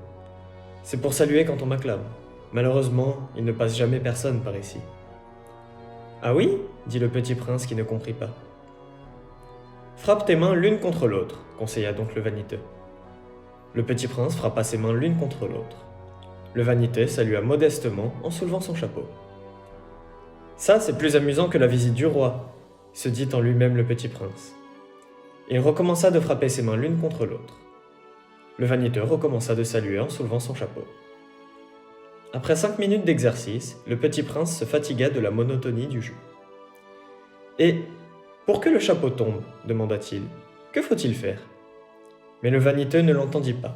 [SPEAKER 6] C'est pour saluer quand on m'acclame. Malheureusement, il ne passe jamais personne par ici. »« Ah oui ? dit le petit prince qui ne comprit pas. »« Frappe tes mains l'une contre l'autre, conseilla donc le vaniteux. Le petit prince frappa ses mains l'une contre l'autre. Le vaniteux salua modestement en soulevant son chapeau. « Ça, c'est plus amusant que la visite du roi, se dit en lui-même le petit prince. Il recommença de frapper ses mains l'une contre l'autre. Le vaniteux recommença de saluer en soulevant son chapeau. Après 5 minutes d'exercice, le petit prince se fatigua de la monotonie du jeu. « Et, pour que le chapeau tombe, demanda-t-il, que faut-il faire ?» Mais le vaniteux ne l'entendit pas.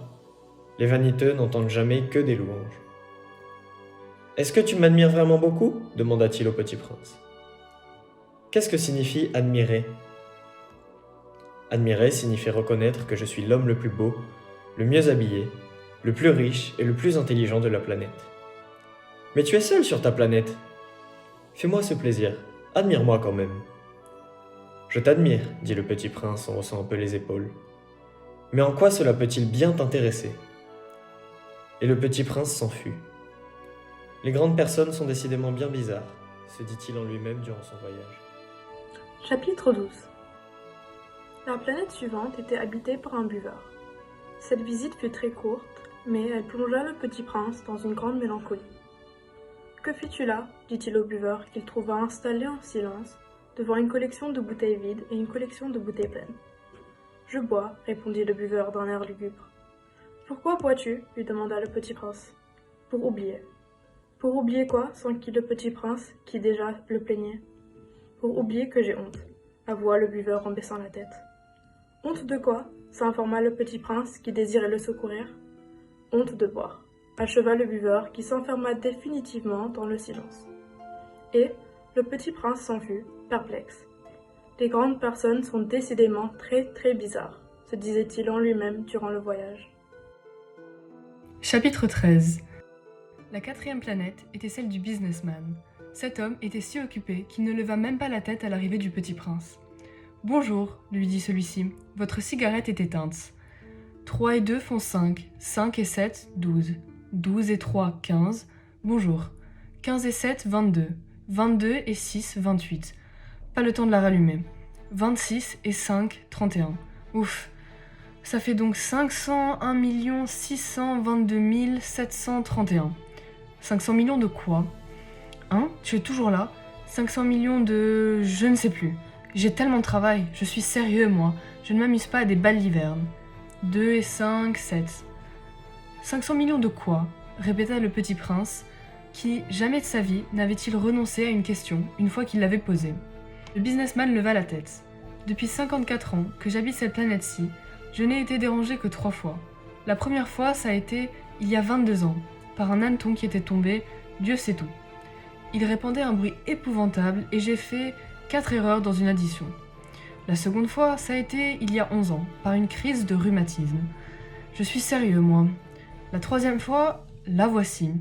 [SPEAKER 6] Les vaniteux n'entendent jamais que des louanges. « Est-ce que tu m'admires vraiment beaucoup ?» demanda-t-il au petit prince. « Qu'est-ce que signifie admirer ?» Admirer signifie reconnaître que je suis l'homme le plus beau, le mieux habillé, le plus riche et le plus intelligent de la planète. Mais tu es seul sur ta planète. Fais-moi ce plaisir, admire-moi quand même. Je t'admire, dit le petit prince en haussant un peu les épaules. Mais en quoi cela peut-il bien t'intéresser ? Et le petit prince s'enfuit. Les grandes personnes sont décidément bien bizarres, se dit-il en lui-même durant son voyage.
[SPEAKER 4] Chapitre 12. La planète suivante était habitée par un buveur. Cette visite fut très courte, mais elle plongea le petit prince dans une grande mélancolie. « Que fais-tu là » dit-il au buveur qu'il trouva installé en silence devant une collection de bouteilles vides et une collection de bouteilles pleines. « Je bois, répondit le buveur d'un air lugubre. « Pourquoi bois-tu » lui demanda le petit prince. « Pour oublier. »« Pour oublier quoi » s'enquit le petit prince, qui déjà le plaignait. « Pour oublier que j'ai honte » avoua le buveur en baissant la tête. « Honte de quoi » s'informa le petit prince qui désirait le secourir. Honte de boire, acheva le buveur qui s'enferma définitivement dans le silence. Et le petit prince s'en fut, perplexe. Les grandes personnes sont décidément très bizarres, se disait-il en lui-même durant le voyage.
[SPEAKER 7] Chapitre 13. La quatrième planète était celle du businessman. Cet homme était si occupé qu'il ne leva même pas la tête à l'arrivée du petit prince. « Bonjour, lui dit celui-ci, votre cigarette est éteinte. 3 et 2 font 5, 5 et 7, 12. 12 et 3, 15. Bonjour. 15 et 7, 22. 22 et 6, 28. Pas le temps de la rallumer. 26 et 5, 31. Ouf. Ça fait donc 501 622 731. 500 millions de quoi? Hein? Tu es toujours là? 500 millions de... je ne sais plus. J'ai tellement de travail, je suis sérieux moi. Je ne m'amuse pas à des balles d'hiverne. 2 et 5, 7. 500 millions de quoi? Répéta le petit prince, qui, jamais de sa vie, n'avait-il renoncé à une question une fois qu'il l'avait posée. Le businessman leva la tête. Depuis 54 ans que j'habite cette planète-ci, je n'ai été dérangé que 3 fois. La première fois, ça a été il y a 22 ans, par un hanneton qui était tombé, Dieu sait où. Il répandait un bruit épouvantable et j'ai fait 4 erreurs dans une addition. La seconde fois, ça a été il y a 11 ans, par une crise de rhumatisme. Je suis sérieux, moi. La troisième fois, la voici.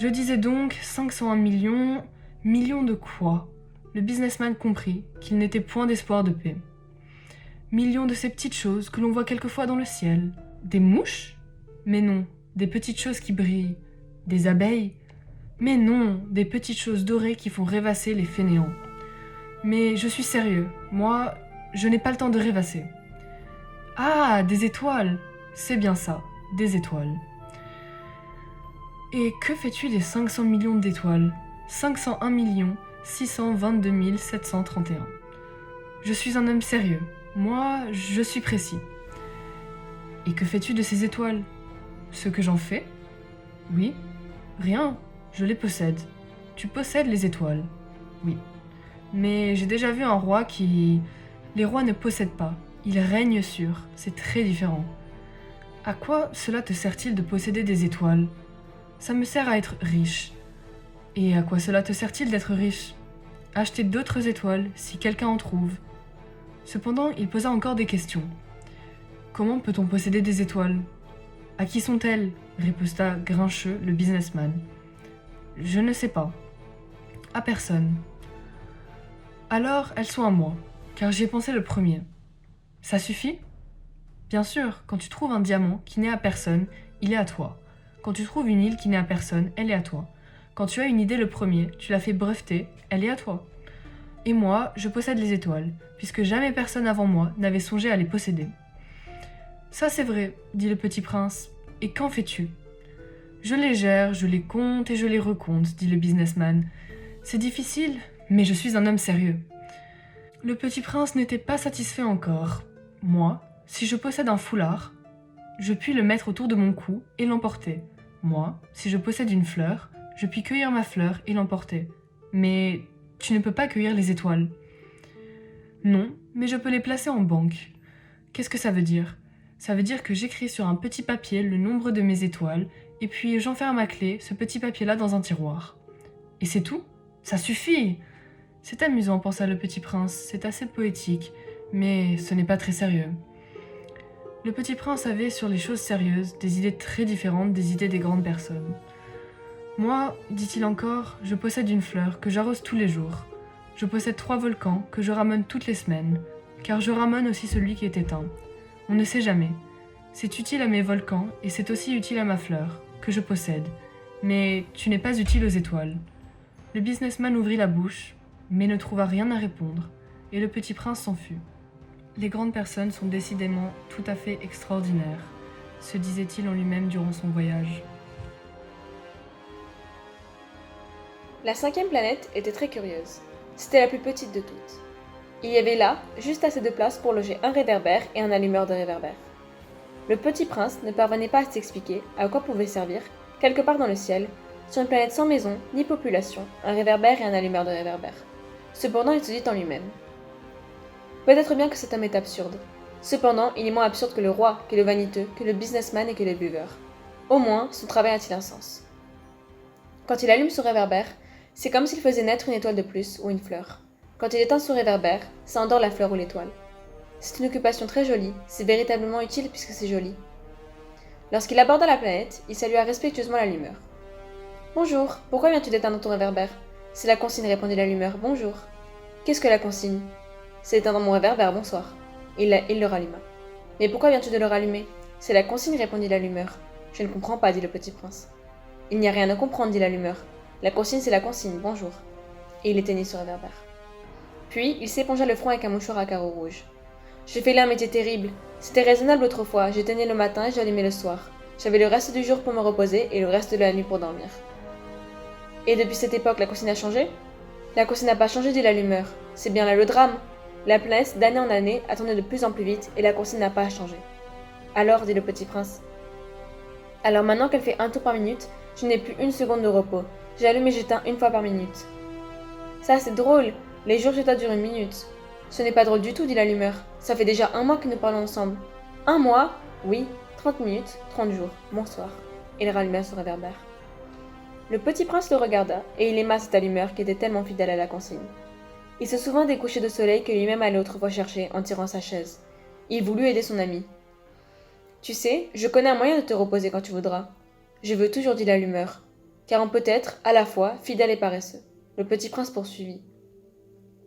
[SPEAKER 7] Je disais donc 501 millions... Millions de quoi? Le businessman comprit qu'il n'était point d'espoir de paix. Millions de ces petites choses que l'on voit quelquefois dans le ciel. Des mouches? Mais non, des petites choses qui brillent. Des abeilles? Mais non, des petites choses dorées qui font rêvasser les fainéants. Mais je suis sérieux, moi, je n'ai pas le temps de rêvasser. Ah, des étoiles! C'est bien ça, des étoiles. Et que fais-tu des 500 millions d'étoiles? 501 622 731. Je suis un homme sérieux. Moi, je suis précis. Et que fais-tu de ces étoiles? Ce que j'en fais? Oui. Rien. Je les possède. Tu possèdes les étoiles. Oui. Mais j'ai déjà vu un roi qui... Les rois ne possèdent pas. Ils règnent sur. C'est très différent. À quoi cela te sert-il de posséder des étoiles? Ça me sert à être riche. Et à quoi cela te sert-il d'être riche? Acheter d'autres étoiles, si quelqu'un en trouve. Cependant, il posa encore des questions. Comment peut-on posséder des étoiles? À qui sont-elles? Riposta grincheux le businessman. Je ne sais pas. À personne. Alors, elles sont à moi, car j'y ai pensé le premier. Ça suffit? Bien sûr, quand tu trouves un diamant qui n'est à personne, il est à toi. Quand tu trouves une île qui n'est à personne, elle est à toi. Quand tu as une idée le premier, tu l'as fait breveter, elle est à toi. Et moi, je possède les étoiles, puisque jamais personne avant moi n'avait songé à les posséder. Ça c'est vrai, dit le petit prince. Et qu'en fais-tu? Je les gère, je les compte et je les recompte, dit le businessman. C'est difficile, mais je suis un homme sérieux. Le petit prince n'était pas satisfait encore. Moi, si je possède un foulard, je puis le mettre autour de mon cou et l'emporter. Moi, si je possède une fleur, je puis cueillir ma fleur et l'emporter. Mais tu ne peux pas cueillir les étoiles. Non, mais je peux les placer en banque. Qu'est-ce que ça veut dire? Ça veut dire que j'écris sur un petit papier le nombre de mes étoiles, et puis j'enferme à clé ce petit papier-là dans un tiroir. Et c'est tout? Ça suffit! C'est amusant, pensa le petit prince, c'est assez poétique, mais ce n'est pas très sérieux. Le petit prince avait sur les choses sérieuses des idées très différentes des idées des grandes personnes. Moi, dit-il encore, je possède une fleur que j'arrose tous les jours. Je possède 3 volcans que je ramène toutes les semaines, car je ramène aussi celui qui est éteint. On ne sait jamais. C'est utile à mes volcans et c'est aussi utile à ma fleur, que je possède. Mais tu n'es pas utile aux étoiles. Le businessman ouvrit la bouche, mais ne trouva rien à répondre, et le petit prince s'en fut. Les grandes personnes sont décidément tout à fait extraordinaires, se disait-il en lui-même durant son voyage.
[SPEAKER 8] La 5e planète était très curieuse. C'était la plus petite de toutes. Il y avait là juste assez de place pour loger un réverbère et un allumeur de réverbère. Le petit prince ne parvenait pas à s'expliquer à quoi pouvait servir, quelque part dans le ciel, sur une planète sans maison ni population, un réverbère et un allumeur de réverbère. Cependant, il se dit en lui-même: peut-être bien que cet homme est absurde. Cependant, il est moins absurde que le roi, que le vaniteux, que le businessman et que le buveur. Au moins, son travail a-t-il un sens. Quand il allume son réverbère, c'est comme s'il faisait naître une étoile de plus ou une fleur. Quand il éteint son réverbère, ça endort la fleur ou l'étoile. C'est une occupation très jolie, c'est véritablement utile puisque c'est joli. Lorsqu'il aborda la planète, il salua respectueusement l'allumeur. « Bonjour, pourquoi viens-tu d'éteindre ton réverbère ?»« C'est la consigne, répondit l'allumeur. Bonjour. »« Qu'est-ce que la consigne ?»« C'est d'éteindre mon réverbère, bonsoir. » Il le ralluma. « Mais pourquoi viens-tu de le rallumer ?»« C'est la consigne, répondit l'allumeur. »« Je ne comprends pas, dit le petit prince. »« Il n'y a rien à comprendre, dit l'allumeur. La consigne, c'est la consigne, bonjour. » Et il éteignit son réverbère. Puis, il s'épongea le front avec un mouchoir à carreaux rouges. « Je fais là un métier terrible. C'était raisonnable autrefois, j'éteignais le matin et j'allumais le soir. J'avais le reste du jour pour me reposer et le reste de la nuit pour dormir. » Et depuis cette époque, la consigne a changé ? La consigne n'a pas changé, dit l'allumeur. C'est bien là le drame. La planète, d'année en année, a tourné de plus en plus vite et la consigne n'a pas changé. Alors, dit le petit prince. Alors maintenant qu'elle fait un tour par minute, je n'ai plus une seconde de repos. J'allume et j'éteins une fois par minute. Ça, c'est drôle. Les jours chez toi durent une minute. Ce n'est pas drôle du tout, dit l'allumeur. Ça fait déjà 1 mois que nous parlons ensemble. 1 mois ? Oui, 30 minutes, 30 jours. Bonsoir. Et il ralluma son réverbère. Le petit prince le regarda, et il aima cette allumeur qui était tellement fidèle à la consigne. Il se souvint des couchers de soleil que lui-même allait autrefois chercher en tirant sa chaise. Il voulut aider son ami. « Tu sais, je connais un moyen de te reposer quand tu voudras. »« Je veux toujours, dit l'allumeur, car on peut être, à la fois, fidèle et paresseux. » Le petit prince poursuivit.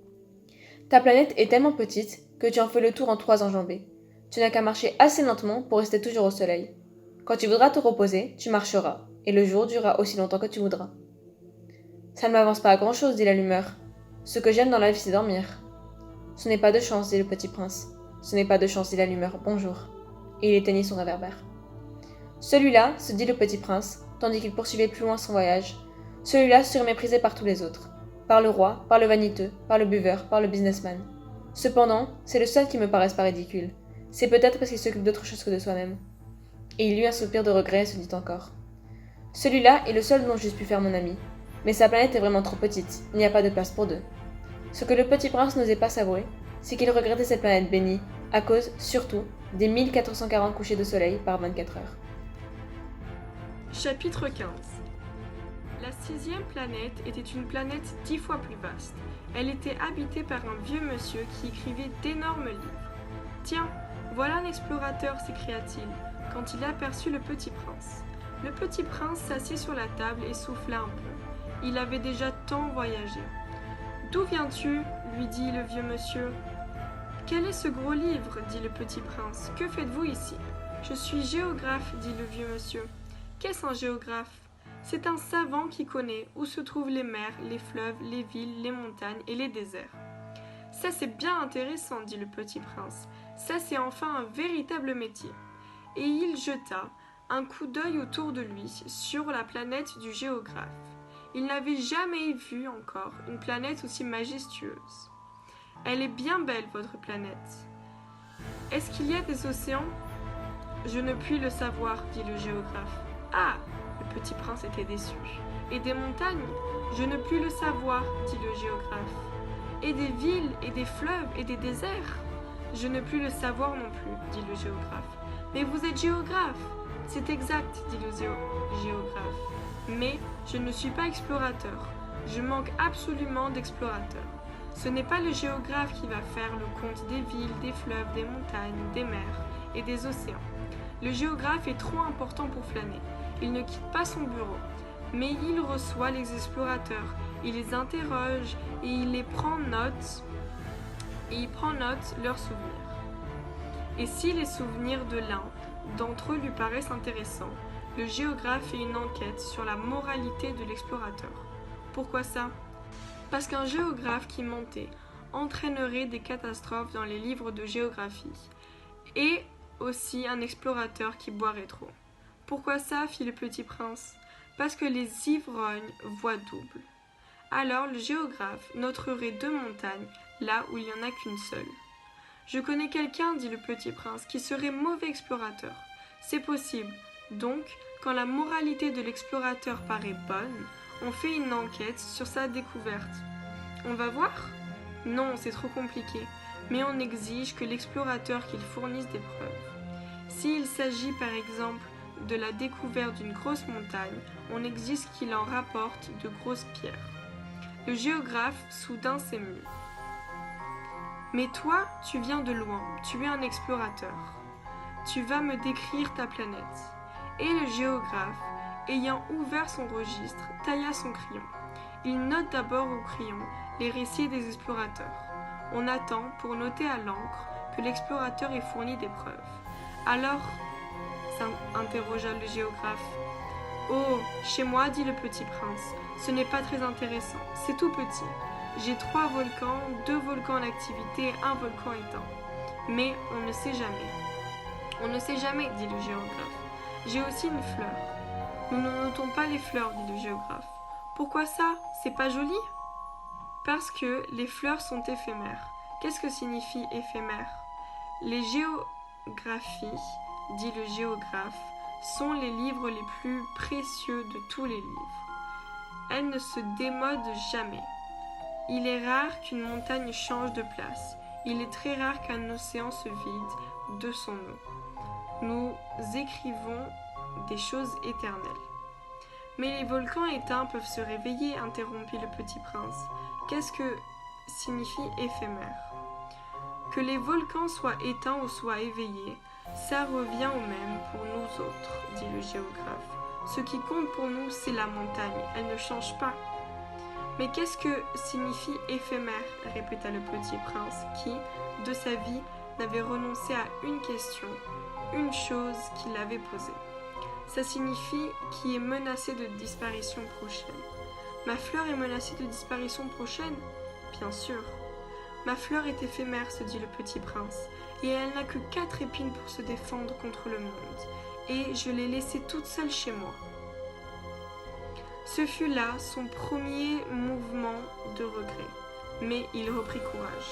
[SPEAKER 8] « Ta planète est tellement petite que tu en fais le tour en 3 enjambées. Tu n'as qu'à marcher assez lentement pour rester toujours au soleil. Quand tu voudras te reposer, tu marcheras, et le jour durera aussi longtemps que tu voudras. »« Ça ne m'avance pas à grand-chose, dit l'allumeur. Ce que j'aime dans la vie, c'est dormir. »« Ce n'est pas de chance, dit le petit prince. »« Ce n'est pas de chance, dit l'allumeur. Bonjour. » Et il éteignit son réverbère. Celui-là, se dit le petit prince, tandis qu'il poursuivait plus loin son voyage, celui-là serait méprisé par tous les autres. Par le roi, par le vaniteux, par le buveur, par le businessman. Cependant, c'est le seul qui me paraisse pas ridicule. C'est peut-être parce qu'il s'occupe d'autre chose que de soi-même. Et il eut un soupir de regret et se dit encore. Celui-là est le seul dont j'eusse pu faire mon ami. Mais sa planète est vraiment trop petite, il n'y a pas de place pour 2. Ce que le petit prince n'osait pas s'avouer, c'est qu'il regrettait cette planète bénie, à cause, surtout, des 1440 couchers de soleil par 24 heures.
[SPEAKER 4] Chapitre 15. La 6e planète était une planète 10 fois plus vaste. Elle était habitée par un vieux monsieur qui écrivait d'énormes livres. « Tiens, voilà un explorateur » s'écria-t-il, quand il aperçut le petit prince. Le petit prince s'assit sur la table et souffla un peu. Il avait déjà tant voyagé. « D'où viens-tu » lui dit le vieux monsieur. « Quel est ce gros livre » dit le petit prince. « Que faites-vous ici ?»« Je suis géographe » dit le vieux monsieur. « Qu'est-ce un géographe ?» C'est un savant qui connaît où se trouvent les mers, les fleuves, les villes, les montagnes et les déserts. « Ça c'est bien intéressant » dit le petit prince. « Ça c'est enfin un véritable métier. » Et il jeta un coup d'œil autour de lui sur la planète du géographe. Il n'avait jamais vu encore une planète aussi majestueuse. « Elle est bien belle, votre planète. »« Est-ce qu'il y a des océans ?»« Je ne puis le savoir, dit le géographe. »« Ah !» Le petit prince était déçu. « Et des montagnes ? Je ne puis le savoir, dit le géographe. »« Et des villes, et des fleuves, et des déserts ? Je ne puis le savoir non plus, dit le géographe. »« Mais vous êtes géographe !»« C'est exact, dit le géographe. »« Mais je ne suis pas explorateur. Je manque absolument d'explorateurs. Ce n'est pas le géographe qui va faire le compte des villes, des fleuves, des montagnes, des mers et des océans. Le géographe est trop important pour flâner. Il ne quitte pas son bureau, mais il reçoit les explorateurs, il les interroge et il prend note leurs souvenirs. Et si les souvenirs de l'un d'entre eux lui paraissent intéressants, le géographe fait une enquête sur la moralité de l'explorateur. Pourquoi ça ? Parce qu'un géographe qui mentait entraînerait des catastrophes dans les livres de géographie, et aussi un explorateur qui boirait trop. Pourquoi ça ? Fit le petit prince. Parce que les ivrognes voient double. Alors le géographe noterait 2 montagnes là où il n'y en a qu'une seule. Je connais quelqu'un, dit le petit prince, qui serait mauvais explorateur. C'est possible. Donc, quand la moralité de l'explorateur paraît bonne, on fait une enquête sur sa découverte. On va voir ? Non, c'est trop compliqué. mais on exige que l'explorateur qu'il fournisse des preuves. S'il s'agit par exemple de la découverte d'une grosse montagne, on exige qu'il en rapporte de grosses pierres. Le géographe soudain s'émut. Mais toi, tu viens de loin, tu es un explorateur. Tu vas me décrire ta planète. Et le géographe, ayant ouvert son registre, tailla son crayon. Il note d'abord au crayon les récits des explorateurs. On attend, pour noter à l'encre, que l'explorateur ait fourni des preuves. Alors, interrogea le géographe. Oh, chez moi, dit le petit prince, ce n'est pas très intéressant, c'est tout petit. J'ai 3 volcans, 2 volcans en activité et 1 volcan éteint. Mais on ne sait jamais. On ne sait jamais, dit le géographe. J'ai aussi une fleur. Nous ne notons pas les fleurs, dit le géographe. Pourquoi ça? C'est pas joli? Parce que les fleurs sont éphémères. Qu'est-ce que signifie éphémère? Les géographies, dit le géographe, sont les livres les plus précieux de tous les livres. Elles ne se démodent jamais. Il est rare qu'une montagne change de place. Il est très rare qu'un océan se vide de son eau. Nous écrivons des choses éternelles. Mais les volcans éteints peuvent se réveiller, interrompit le petit prince. Qu'est-ce que signifie éphémère? Que les volcans soient éteints ou soient éveillés, ça revient au même pour nous autres, dit le géographe. Ce qui compte pour nous, c'est la montagne, elle ne change pas. Mais qu'est-ce que signifie éphémère? Répéta le petit prince qui, de sa vie, n'avait renoncé à une question, une chose qu'il avait posée. Ça signifie qui est menacé de disparition prochaine. Ma fleur est menacée de disparition prochaine? Bien sûr. Ma fleur est éphémère, se dit le petit prince, et elle n'a que 4 épines pour se défendre contre le monde, et je l'ai laissée toute seule chez moi. Ce fut là son premier mouvement de regret, mais il reprit courage.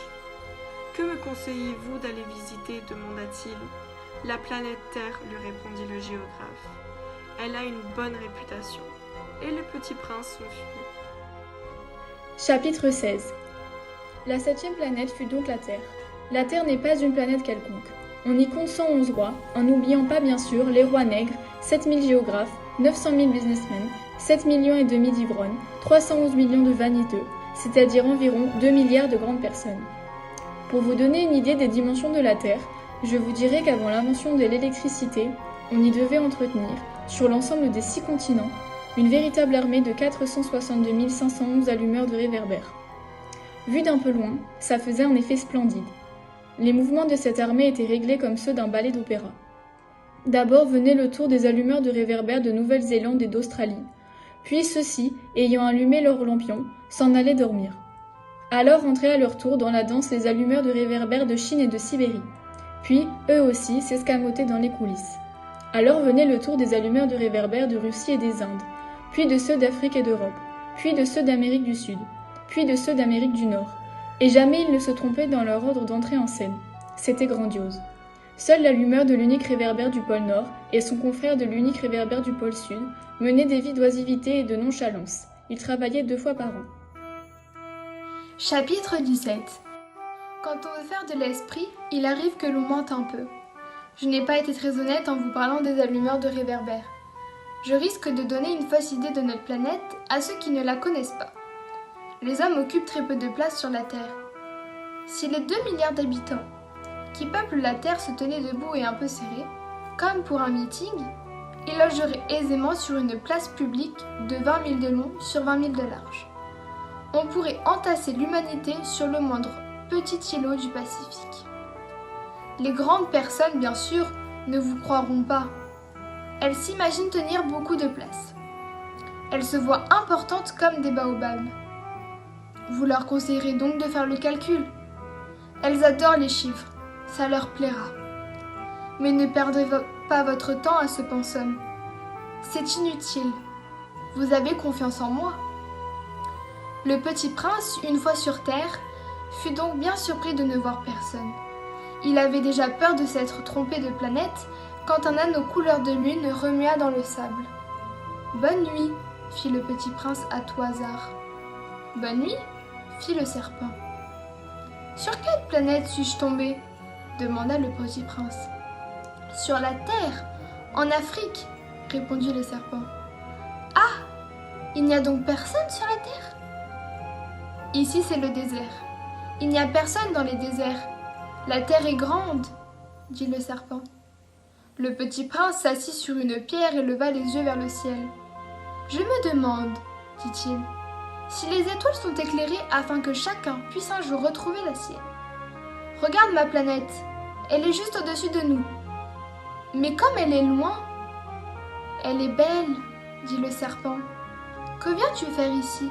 [SPEAKER 4] Que me conseillez-vous d'aller visiter? Demanda-t-il. La planète Terre, lui répondit le géographe. Elle a une bonne réputation. Et le petit prince s'enfuit.
[SPEAKER 5] Chapitre 16. La 7e planète fut donc la Terre. La Terre n'est pas une planète quelconque. On y compte 111 rois, en n'oubliant pas bien sûr les rois nègres, 7000 géographes, 900 000 businessmen, 7 millions et demi d'ivrognes, 311 millions de vaniteux, c'est-à-dire environ 2 milliards de grandes personnes. Pour vous donner une idée des dimensions de la Terre, je vous dirai qu'avant l'invention de l'électricité, on y devait entretenir, sur l'ensemble des 6 continents, une véritable armée de 462 511 allumeurs de réverbères. Vu d'un peu loin, ça faisait un effet splendide. Les mouvements de cette armée étaient réglés comme ceux d'un ballet d'opéra. D'abord venait le tour des allumeurs de réverbères de Nouvelle-Zélande et d'Australie, puis ceux-ci, ayant allumé leurs lampions, s'en allaient dormir. Alors entraient à leur tour dans la danse les allumeurs de réverbères de Chine et de Sibérie, puis eux aussi s'escamotaient dans les coulisses. Alors venait le tour des allumeurs de réverbères de Russie et des Indes, puis de ceux d'Afrique et d'Europe, puis de ceux d'Amérique du Sud, puis de ceux d'Amérique du Nord, et jamais ils ne se trompaient dans leur ordre d'entrée en scène. C'était grandiose. Seul l'allumeur de l'unique réverbère du pôle Nord et son confrère de l'unique réverbère du pôle Sud menaient des vies d'oisiveté et de nonchalance. Ils travaillaient 2 fois par an. Chapitre 17. Quand on veut faire de l'esprit, il arrive que l'on mente un peu. Je n'ai pas été très honnête en vous parlant des allumeurs de réverbères. Je risque de donner une fausse idée de notre planète à ceux qui ne la connaissent pas. Les hommes occupent très peu de place sur la Terre. Si les 2 milliards d'habitants qui peuplent la Terre se tenaient debout et un peu serrés, comme pour un meeting, ils logeraient aisément sur une place publique de 20 000 de long sur 20 000 de large. On pourrait entasser l'humanité sur le moindre petit îlot du Pacifique. Les grandes personnes, bien sûr, ne vous croiront pas. Elles s'imaginent tenir beaucoup de place. Elles se voient importantes comme des baobabs. Vous leur conseillerez donc de faire le calcul. Elles adorent les chiffres, ça leur plaira. Mais ne perdez pas votre temps à ce pensum. C'est inutile. Vous avez confiance en moi. Le petit prince, une fois sur Terre, fut donc bien surpris de ne voir personne. Il avait déjà peur de s'être trompé de planète quand un anneau couleur de lune remua dans le sable. « Bonne nuit !» fit le petit prince à tout hasard. « Bonne nuit !» fit le serpent. Sur quelle planète suis-je tombé? Demanda le petit prince. Sur la Terre, en Afrique, répondit le serpent. Ah! Il n'y a donc personne sur la Terre? Ici c'est le désert. Il n'y a personne dans les déserts. La Terre est grande, dit le serpent. Le petit prince s'assit sur une pierre et leva les yeux vers le ciel. Je me demande, dit-il, si les étoiles sont éclairées afin que chacun puisse un jour retrouver la sienne. Regarde ma planète, elle est juste au-dessus de nous. Mais comme elle est loin, elle est belle, dit le serpent. Que viens-tu faire ici?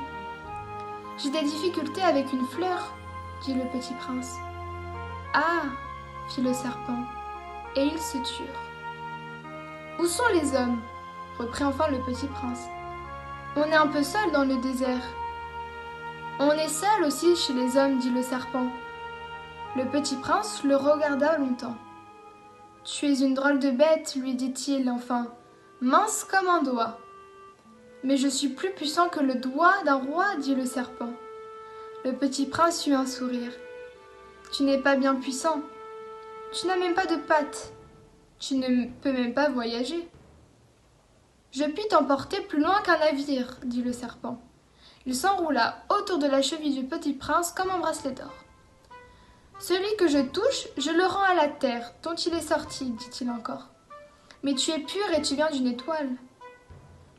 [SPEAKER 5] J'ai des difficultés avec une fleur, dit le petit prince. Ah, fit le serpent, et ils se turent. Où sont les hommes? Reprit enfin le petit prince. On est un peu seul dans le désert. On est seul aussi chez les hommes, dit le serpent. Le petit prince le regarda longtemps. Tu es une drôle de bête, lui dit-il enfin, mince comme un doigt. Mais je suis plus puissant que le doigt d'un roi, dit le serpent. Le petit prince eut un sourire. Tu n'es pas bien puissant. Tu n'as même pas de pattes. Tu ne peux même pas voyager. Je puis t'emporter plus loin qu'un navire, dit le serpent. Il s'enroula autour de la cheville du petit prince comme un bracelet d'or. Celui que je touche, je le rends à la terre dont il est sorti, dit-il encore. Mais tu es pur et tu viens d'une étoile.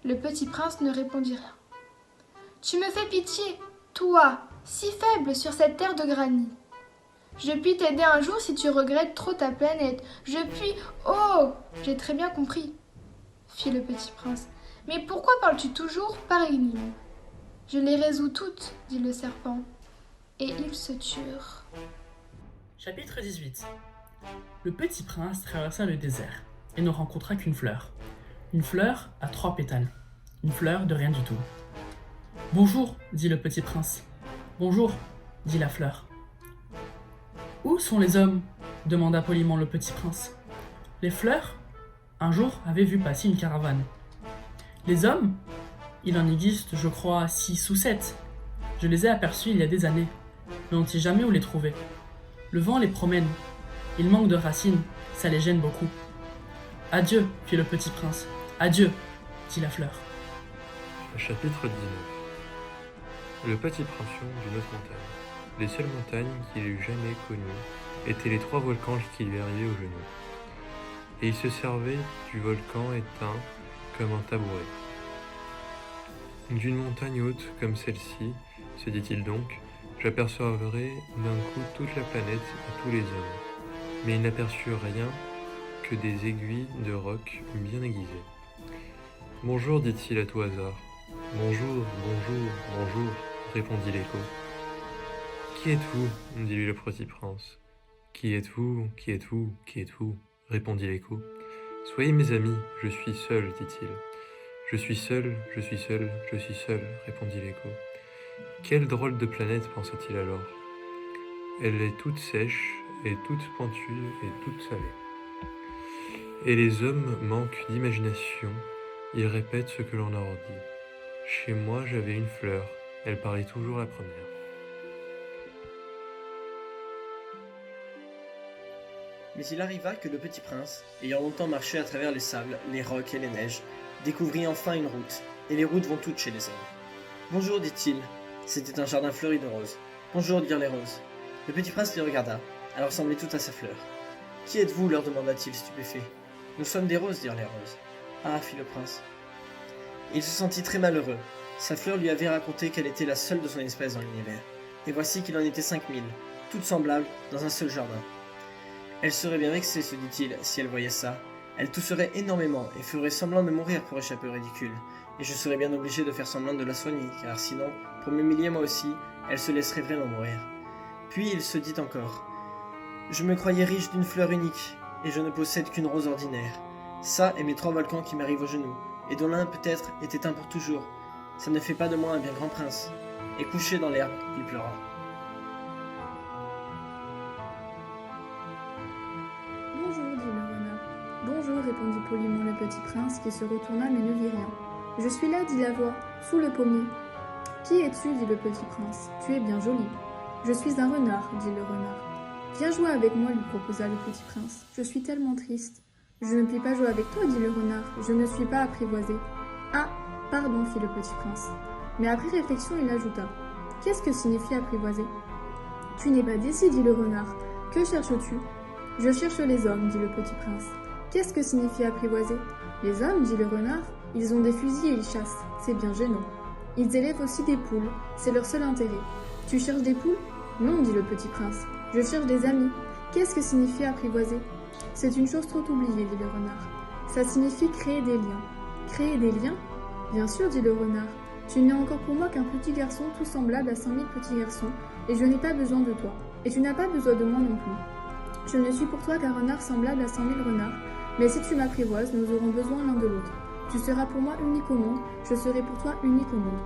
[SPEAKER 5] Le petit prince ne répondit rien. Tu me fais pitié, toi, si faible sur cette terre de granit. Je puis t'aider un jour si tu regrettes trop ta planète. Je puis... Oh, j'ai très bien compris, fit le petit prince. Mais pourquoi parles-tu toujours par énigme? Je les résous toutes, dit le serpent. Et ils se turent.
[SPEAKER 10] Chapitre 18. Le petit prince traversa le désert et ne rencontra qu'une fleur. Une fleur à 3 pétales. Une fleur de rien du tout. Bonjour, dit le petit prince. Bonjour, dit la fleur. Où sont les hommes? Demanda poliment le petit prince. Les fleurs, un jour, avaient vu passer une caravane. Les hommes, il en existe, je crois, 6 ou 7. Je les ai aperçus il y a des années, mais on ne sait jamais où les trouver. Le vent les promène. Ils manquent de racines, ça les gêne beaucoup. Adieu, fit le petit prince. Adieu, dit la fleur.
[SPEAKER 11] Chapitre 19. Le petit prince d'une autre montagne. Les seules montagnes qu'il eût jamais connues étaient les 3 volcans qui lui arrivaient aux genoux. Et il se servait du volcan éteint comme un tabouret. D'une montagne haute comme celle-ci, se dit-il donc, j'apercevrai d'un coup toute la planète et tous les hommes. Mais il n'aperçut rien que des aiguilles de roc bien aiguisées. Bonjour, dit-il à tout hasard. Bonjour, bonjour, bonjour, répondit l'écho. Qui êtes-vous? dit le petit prince. Qui êtes-vous? Qui êtes-vous? Qui êtes-vous? répondit l'écho. Soyez mes amis, je suis seul, dit-il. Je suis seul, je suis seul, je suis seul, répondit l'écho. Quelle drôle de planète, pensa-t-il alors. Elle est toute sèche, et toute pointue, et toute salée. Et les hommes manquent d'imagination, ils répètent ce que l'on leur dit. Chez moi, j'avais une fleur, elle parlait toujours la première.
[SPEAKER 1] Mais il arriva que le petit prince, ayant longtemps marché à travers les sables, les rocs et les neiges, découvrit enfin une route, et les routes vont toutes chez les hommes. Bonjour, dit-il. C'était un jardin fleuri de roses. Bonjour, dirent les roses. Le petit prince les regarda, elles ressemblaient toutes à sa fleur. Qui êtes-vous? leur demanda-t-il stupéfait. Nous sommes des roses, dirent les roses. Ah, fit le prince. Et il se sentit très malheureux. Sa fleur lui avait raconté qu'elle était la seule de son espèce dans l'univers. Et voici qu'il en était 5000, toutes semblables, dans un seul jardin. Elle serait bien vexée, se dit-il, si elle voyait ça. Elle tousserait énormément et ferait semblant de mourir pour échapper au ridicule. Et je serais bien obligé de faire semblant de la soigner, car sinon, pour m'humilier moi aussi, elle se laisserait vraiment mourir. Puis il se dit encore, je me croyais riche d'une fleur unique, et je ne possède qu'une rose ordinaire. Ça et mes 3 volcans qui m'arrivent aux genoux, et dont l'un peut-être est éteint pour toujours. Ça ne fait pas de moi un bien grand prince. Et couché dans l'herbe, il pleura.
[SPEAKER 12] Bonjour, dit le renard. Bonjour, répondit poliment le petit prince qui se retourna mais ne vit rien. Je suis là, dit la voix, sous le pommier. Qui es-tu? dit le petit prince. Tu es bien jolie. Je suis un renard, dit le renard. Viens jouer avec moi, lui proposa le petit prince. Je suis tellement triste. Je ne puis pas jouer avec toi, dit le renard. Je ne suis pas apprivoisé. Ah, pardon, fit le petit prince. Mais après réflexion, il ajouta. Qu'est-ce que signifie apprivoiser? Tu n'es pas d'ici, dit le renard. Que cherches-tu? Je cherche les hommes, dit le petit prince. Qu'est-ce que signifie apprivoiser? Les hommes, dit le renard. Ils ont des fusils et ils chassent. C'est bien gênant. Ils élèvent aussi des poules. C'est leur seul intérêt. Tu cherches des poules? Non, dit le petit prince. Je cherche des amis. Qu'est-ce que signifie apprivoiser? C'est une chose trop oubliée, dit le renard. Ça signifie créer des liens. Créer des liens? Bien sûr, dit le renard. Tu n'es encore pour moi qu'un petit garçon tout semblable à 100 000 petits garçons, et je n'ai pas besoin de toi. Et tu n'as pas besoin de moi non plus. Je ne suis pour toi qu'un renard semblable à 100 000 renards, mais si tu m'apprivoises, nous aurons besoin l'un de l'autre. Tu seras pour moi unique au monde, je serai pour toi unique au monde.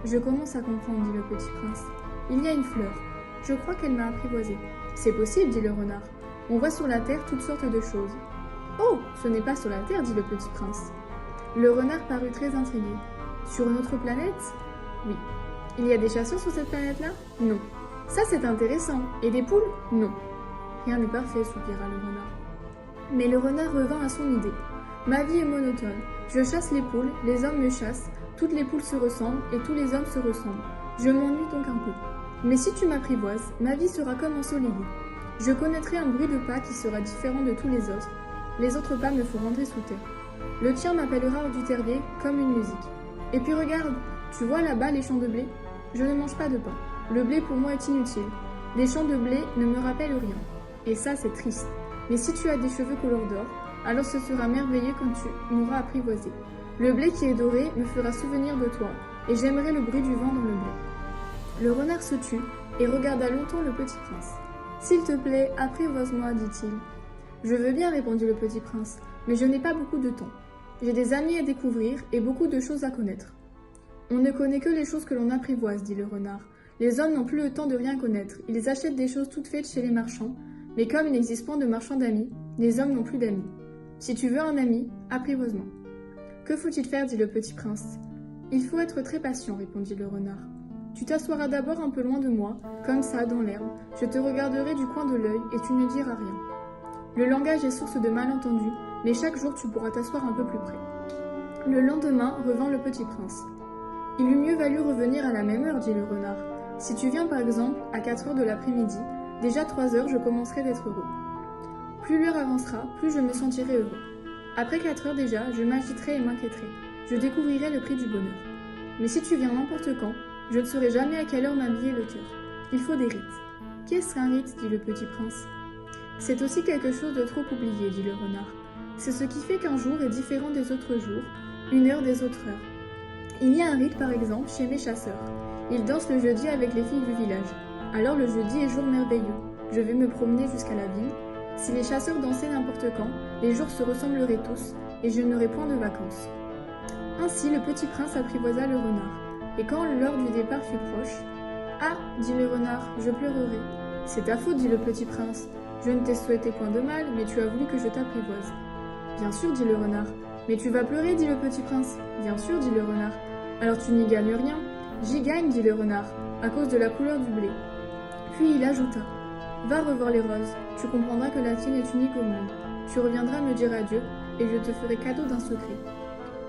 [SPEAKER 12] Je commence à comprendre, dit le petit prince. Il y a une fleur. Je crois qu'elle m'a apprivoisé. C'est possible, dit le renard. On voit sur la terre toutes sortes de choses. Oh, ce n'est pas sur la terre, dit le petit prince. Le renard parut très intrigué. Sur une autre planète? Oui. Il y a des chasseurs sur cette planète-là? Non. Ça, c'est intéressant. Et des poules? Non. Rien n'est parfait, soupira le renard. Mais le renard revint à son idée. Ma vie est monotone. Je chasse les poules, les hommes me chassent, toutes les poules se ressemblent et tous les hommes se ressemblent. Je m'ennuie donc un peu. Mais si tu m'apprivoises, ma vie sera comme ensoleillée. Je connaîtrai un bruit de pas qui sera différent de tous les autres. Les autres pas me font rentrer sous terre. Le tien m'appellera hors du terrier comme une musique. Et puis regarde, tu vois là-bas les champs de blé? Je ne mange pas de pain. Le blé pour moi est inutile. Les champs de blé ne me rappellent rien. Et ça, c'est triste. Mais si tu as des cheveux couleur d'or, alors ce sera merveilleux quand tu m'auras apprivoisé. Le blé qui est doré me fera souvenir de toi, et j'aimerai le bruit du vent dans le blé. Le renard se tut et regarda longtemps le petit prince. S'il te plaît, apprivoise-moi, dit-il. Je veux bien, répondit le petit prince, mais je n'ai pas beaucoup de temps. J'ai des amis à découvrir et beaucoup de choses à connaître. On ne connaît que les choses que l'on apprivoise, dit le renard. Les hommes n'ont plus le temps de rien connaître. Ils achètent des choses toutes faites chez les marchands, mais comme il n'existe point de marchands d'amis, les hommes n'ont plus d'amis. Si tu veux un ami, apprivoise-moi. Que faut-il faire, dit le petit prince. Il faut être très patient, répondit le renard. Tu t'assoiras d'abord un peu loin de moi, comme ça, dans l'herbe. Je te regarderai du coin de l'œil et tu ne diras rien. Le langage est source de malentendus, mais chaque jour tu pourras t'asseoir un peu plus près. Le lendemain revint le petit prince. Il eût mieux valu revenir à la même heure, dit le renard. Si tu viens par exemple à 4 heures de l'après-midi, déjà 3 heures je commencerai d'être heureux. Plus l'heure avancera, plus je me sentirai heureux. Après 4 heures déjà, je m'agiterai et m'inquiéterai. Je découvrirai le prix du bonheur. Mais si tu viens n'importe quand, je ne saurai jamais à quelle heure m'habiller le cœur. Il faut des rites. Qu'est-ce qu'un rite, dit le petit prince. C'est aussi quelque chose de trop oublié, dit le renard. C'est ce qui fait qu'un jour est différent des autres jours, une heure des autres heures. Il y a un rite par exemple chez mes chasseurs. Ils dansent le jeudi avec les filles du village. Alors le jeudi est jour merveilleux. Je vais me promener jusqu'à la ville. Si les chasseurs dansaient n'importe quand, les jours se ressembleraient tous, et je n'aurais point de vacances. Ainsi le petit prince apprivoisa le renard. Et quand l'heure du départ fut proche, « Ah, dit le renard, je pleurerai. »« C'est ta faute, dit le petit prince. Je ne t'ai souhaité point de mal, mais tu as voulu que je t'apprivoise. »« Bien sûr, dit le renard. »« Mais tu vas pleurer, dit le petit prince. »« Bien sûr, dit le renard. »« Alors tu n'y gagnes rien. »« J'y gagne, dit le renard, à cause de la couleur du blé. » Puis il ajouta. « Va revoir les roses. Tu comprendras que la tienne est unique au monde. Tu reviendras me dire adieu, et je te ferai cadeau d'un secret. »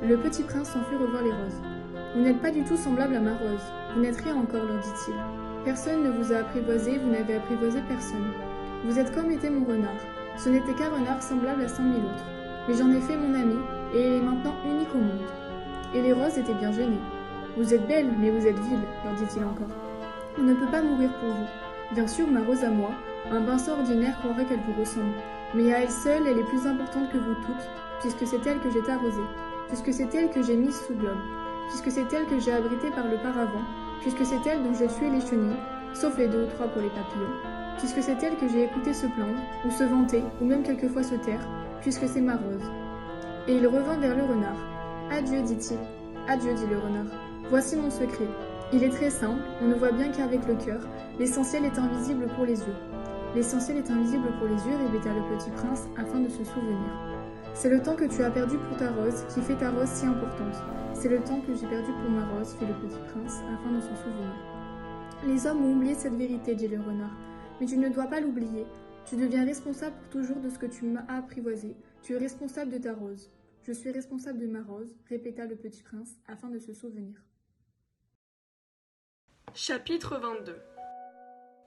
[SPEAKER 12] Le petit prince s'enfuit revoir les roses. « Vous n'êtes pas du tout semblable à ma rose. Vous n'êtes rien encore, leur dit-il. Personne ne vous a apprivoisé, vous n'avez apprivoisé personne. Vous êtes comme était mon renard. Ce n'était qu'un renard semblable à 100 000 autres. Mais j'en ai fait mon ami, et il est maintenant unique au monde. » Et les roses étaient bien gênées. « Vous êtes belle, mais vous êtes vile, leur dit-il encore. On ne peut pas mourir pour vous. Bien sûr, ma rose à moi, un pinceau ordinaire croirait qu'elle vous ressemble. Mais à elle seule, elle est plus importante que vous toutes, puisque c'est elle que j'ai arrosée, puisque c'est elle que j'ai mise sous globe, puisque c'est elle que j'ai abritée par le paravent, puisque c'est elle dont j'ai tué les chenilles, sauf les 2 ou 3 pour les papillons, puisque c'est elle que j'ai écouté se plaindre, ou se vanter, ou même quelquefois se taire, puisque c'est ma rose. Et il revint vers le renard. Adieu, dit-il. Adieu, dit le renard. Voici mon secret. Il est très simple, on ne voit bien qu'avec le cœur, l'essentiel est invisible pour les yeux. L'essentiel est invisible pour les yeux, répéta le petit prince, afin de se souvenir. C'est le temps que tu as perdu pour ta rose, qui fait ta rose si importante. C'est le temps que j'ai perdu pour ma rose, fit le petit prince, afin de se souvenir. Les hommes ont oublié cette vérité, dit le renard. Mais tu ne dois pas l'oublier. Tu deviens responsable pour toujours de ce que tu m'as apprivoisé. Tu es responsable de ta rose. Je suis responsable de ma rose, répéta le petit prince, afin de se souvenir.
[SPEAKER 13] Chapitre 22.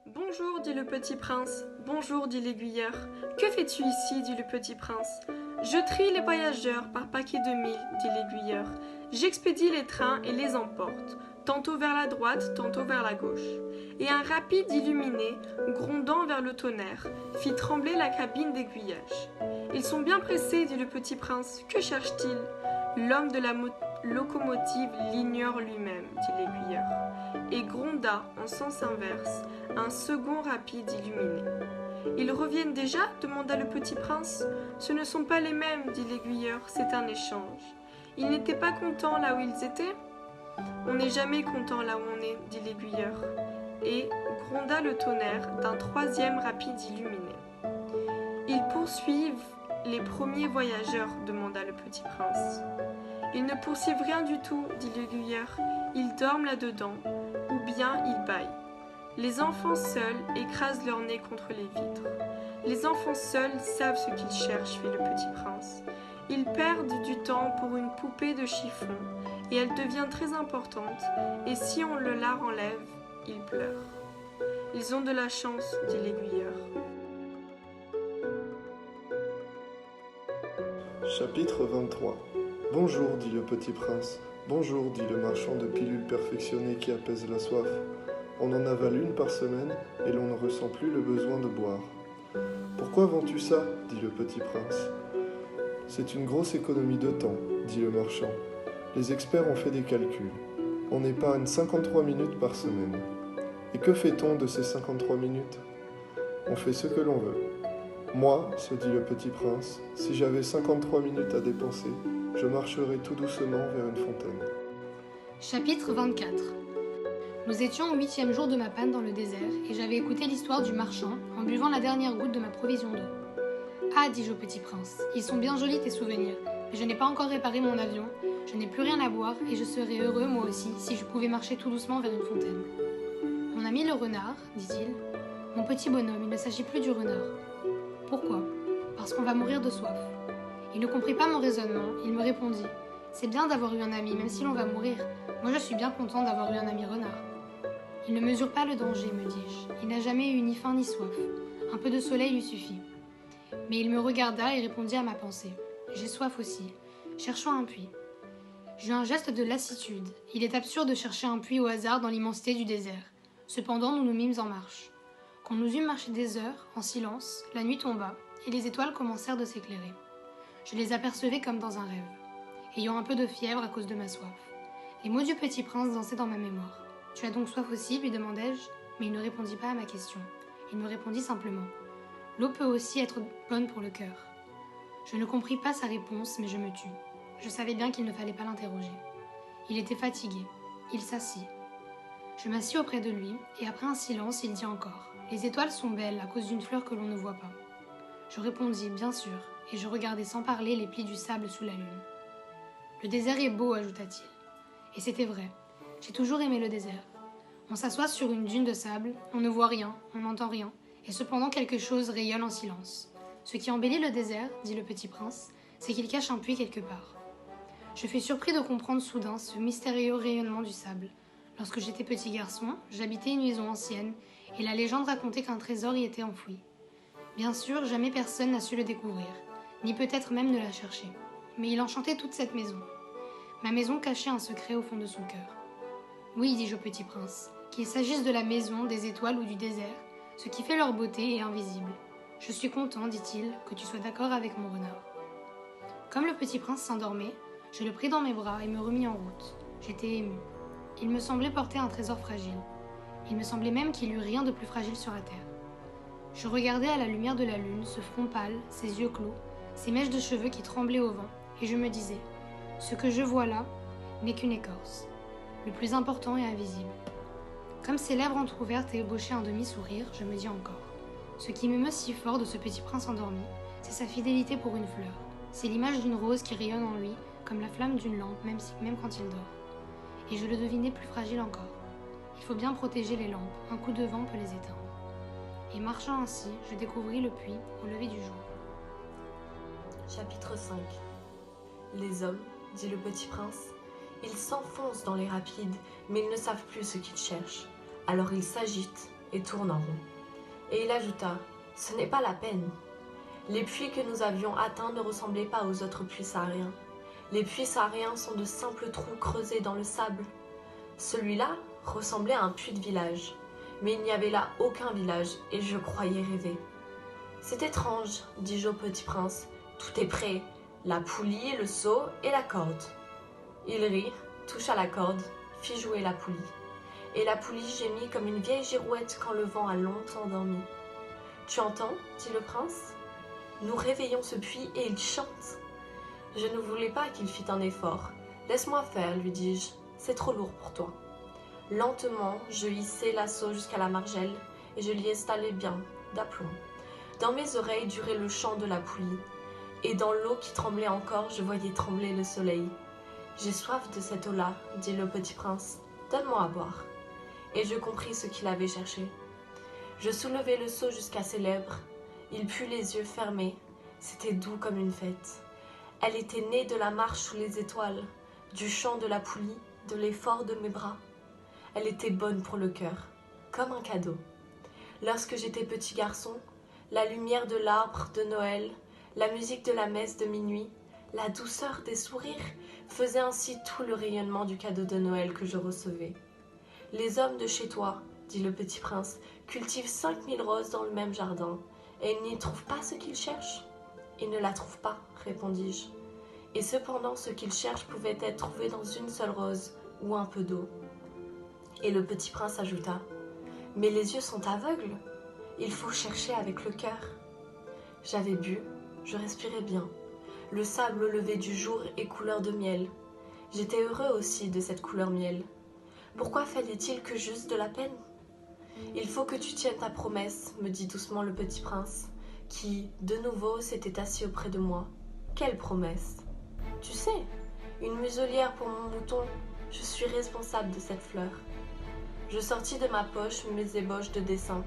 [SPEAKER 13] Bonjour, dit le petit prince. Bonjour, dit l'aiguilleur. Que fais-tu ici, dit le petit prince. Je trie les voyageurs par paquet de 1000, dit l'aiguilleur. J'expédie les trains et les emporte, tantôt vers la droite, tantôt vers la gauche. Et un rapide illuminé, grondant vers le tonnerre, fit trembler la cabine d'aiguillage. Ils sont bien pressés, dit le petit prince. Que cherche-t-il? L'homme de la locomotive l'ignore lui-même, dit l'aiguilleur. Et gronda, en sens inverse, un second rapide illuminé. Ils reviennent déjà? Demanda le petit prince. Ce ne sont pas les mêmes, dit l'aiguilleur, c'est un échange. Ils n'étaient pas contents là où ils étaient? On n'est jamais content là où on est, dit l'aiguilleur. Et gronda le tonnerre d'un troisième rapide illuminé. Ils poursuivent les premiers voyageurs, demanda le petit prince. Ils ne poursuivent rien du tout, dit l'aiguilleur. Ils dorment là-dedans, ou bien ils bâillent. Les enfants seuls écrasent leur nez contre les vitres. Les enfants seuls savent ce qu'ils cherchent, fit le petit prince. Ils perdent du temps pour une poupée de chiffon, et elle devient très importante, et si on le la enlève, ils pleurent. Ils ont de la chance, dit l'aiguilleur.
[SPEAKER 14] Chapitre 23. Bonjour, dit le petit prince. Bonjour, dit le marchand de pilules perfectionnées qui apaise la soif. On en avale une par semaine et l'on ne ressent plus le besoin de boire. Pourquoi vends-tu ça? Dit le petit prince. C'est une grosse économie de temps, dit le marchand. Les experts ont fait des calculs. On épargne 53 minutes par semaine. Et que fait-on de ces 53 minutes? On fait ce que l'on veut. Moi, se dit le petit prince, si j'avais 53 minutes à dépenser, je marcherais tout doucement vers une fontaine.
[SPEAKER 15] Chapitre 24. Nous étions au 8e jour de ma panne dans le désert et j'avais écouté l'histoire du marchand en buvant la dernière goutte de ma provision d'eau. Ah, dis-je au petit prince, ils sont bien jolis tes souvenirs, mais je n'ai pas encore réparé mon avion, je n'ai plus rien à boire et je serais heureux moi aussi si je pouvais marcher tout doucement vers une fontaine. Mon ami le renard, dit-il, mon petit bonhomme, il ne s'agit plus du renard. Pourquoi? Parce qu'on va mourir de soif. Il ne comprit pas mon raisonnement, il me répondit, c'est bien d'avoir eu un ami même si l'on va mourir, moi je suis bien content d'avoir eu un ami renard. Il ne mesure pas le danger, me dis-je, il n'a jamais eu ni faim ni soif, un peu de soleil lui suffit. Mais il me regarda et répondit à ma pensée. J'ai soif aussi. Cherchons un puits. J'eus un geste de lassitude. Il est absurde de chercher un puits au hasard dans l'immensité du désert. Cependant, nous nous mîmes en marche. Quand nous eûmes marché des heures, en silence, la nuit tomba, et les étoiles commencèrent de s'éclairer. Je les apercevais comme dans un rêve, ayant un peu de fièvre à cause de ma soif. Les mots du petit prince dansaient dans ma mémoire. « Tu as donc soif aussi ?» lui demandai-je, mais il ne répondit pas à ma question. Il me répondit simplement. L'eau peut aussi être bonne pour le cœur. Je ne compris pas sa réponse, mais je me tus. Je savais bien qu'il ne fallait pas l'interroger. Il était fatigué. Il s'assit. Je m'assis auprès de lui, et après un silence, il dit encore. Les étoiles sont belles à cause d'une fleur que l'on ne voit pas. Je répondis, bien sûr, et je regardai sans parler les plis du sable sous la lune. Le désert est beau, ajouta-t-il. Et c'était vrai. J'ai toujours aimé le désert. On s'assoit sur une dune de sable, on ne voit rien, on n'entend rien, et cependant quelque chose rayonne en silence. Ce qui embellit le désert, dit le petit prince, c'est qu'il cache un puits quelque part. Je fus surpris de comprendre soudain ce mystérieux rayonnement du sable. Lorsque j'étais petit garçon, j'habitais une maison ancienne, et la légende racontait qu'un trésor y était enfoui. Bien sûr, jamais personne n'a su le découvrir, ni peut-être même ne l'a cherché. Mais il enchantait toute cette maison. Ma maison cachait un secret au fond de son cœur. Oui, dis-je au petit prince, qu'il s'agisse de la maison, des étoiles ou du désert, ce qui fait leur beauté est invisible. Je suis content, dit-il, que tu sois d'accord avec mon renard. Comme le petit prince s'endormait, je le pris dans mes bras et me remis en route. J'étais émue. Il me semblait porter un trésor fragile. Il me semblait même qu'il n'y eût rien de plus fragile sur la terre. Je regardais à la lumière de la lune ce front pâle, ses yeux clos, ses mèches de cheveux qui tremblaient au vent, et je me disais, ce que je vois là n'est qu'une écorce. Le plus important est invisible. Comme ses lèvres entr'ouvertes et ébauchaient un demi-sourire, je me dis encore. Ce qui m'émeut si fort de ce petit prince endormi, c'est sa fidélité pour une fleur. C'est l'image d'une rose qui rayonne en lui, comme la flamme d'une lampe, même quand il dort. Et je le devinais plus fragile encore. Il faut bien protéger les lampes, un coup de vent peut les éteindre. Et marchant ainsi, je découvris le puits au lever du jour.
[SPEAKER 9] Chapitre 5. Les hommes, dit le petit prince, ils s'enfoncent dans les rapides, mais ils ne savent plus ce qu'ils cherchent. Alors ils s'agitent et tournent en rond. Et il ajouta, ce n'est pas la peine. Les puits que nous avions atteints ne ressemblaient pas aux autres puits sahariens. Les puits sahariens sont de simples trous creusés dans le sable. Celui-là ressemblait à un puits de village. Mais il n'y avait là aucun village et je croyais rêver. C'est étrange, dis-je au petit prince. Tout est prêt, la poulie, le seau et la corde. Il rit, toucha la corde, fit jouer la poulie. Et la poulie gémit comme une vieille girouette quand le vent a longtemps dormi. Tu entends, dit le prince. Nous réveillons ce puits et il chante. Je ne voulais pas qu'il fît un effort. Laisse-moi faire, lui dis-je, c'est trop lourd pour toi. Lentement, je hissai la seau jusqu'à la margelle et je l'y installai bien, d'aplomb. Dans mes oreilles durait le chant de la poulie, et dans l'eau qui tremblait encore, je voyais trembler le soleil. J'ai soif de cette eau-là, dit le petit prince, donne-moi à boire. Et je compris ce qu'il avait cherché. Je soulevai le seau jusqu'à ses lèvres, il put les yeux fermés, c'était doux comme une fête. Elle était née de la marche sous les étoiles, du chant de la poulie, de l'effort de mes bras. Elle était bonne pour le cœur, comme un cadeau. Lorsque j'étais petit garçon, la lumière de l'arbre de Noël, la musique de la messe de minuit, la douceur des sourires faisaient ainsi tout le rayonnement du cadeau de Noël que je recevais. Les hommes de chez toi, dit le petit prince, cultivent 5000 roses dans le même jardin, et ils n'y trouvent pas ce qu'ils cherchent. Ils ne la trouvent pas, répondis-je. Et cependant, ce qu'ils cherchent pouvait être trouvé dans une seule rose ou un peu d'eau. Et le petit prince ajouta, « Mais les yeux sont aveugles, il faut chercher avec le cœur. » J'avais bu, je respirais bien. Le sable au lever du jour est couleur de miel. J'étais heureux aussi de cette couleur miel. Pourquoi fallait-il que j'eusse de la peine ? Il faut que tu tiennes ta promesse, me dit doucement le petit prince, qui, de nouveau, s'était assis auprès de moi. Quelle promesse ? Tu sais, une muselière pour mon mouton, je suis responsable de cette fleur. Je sortis de ma poche mes ébauches de dessin.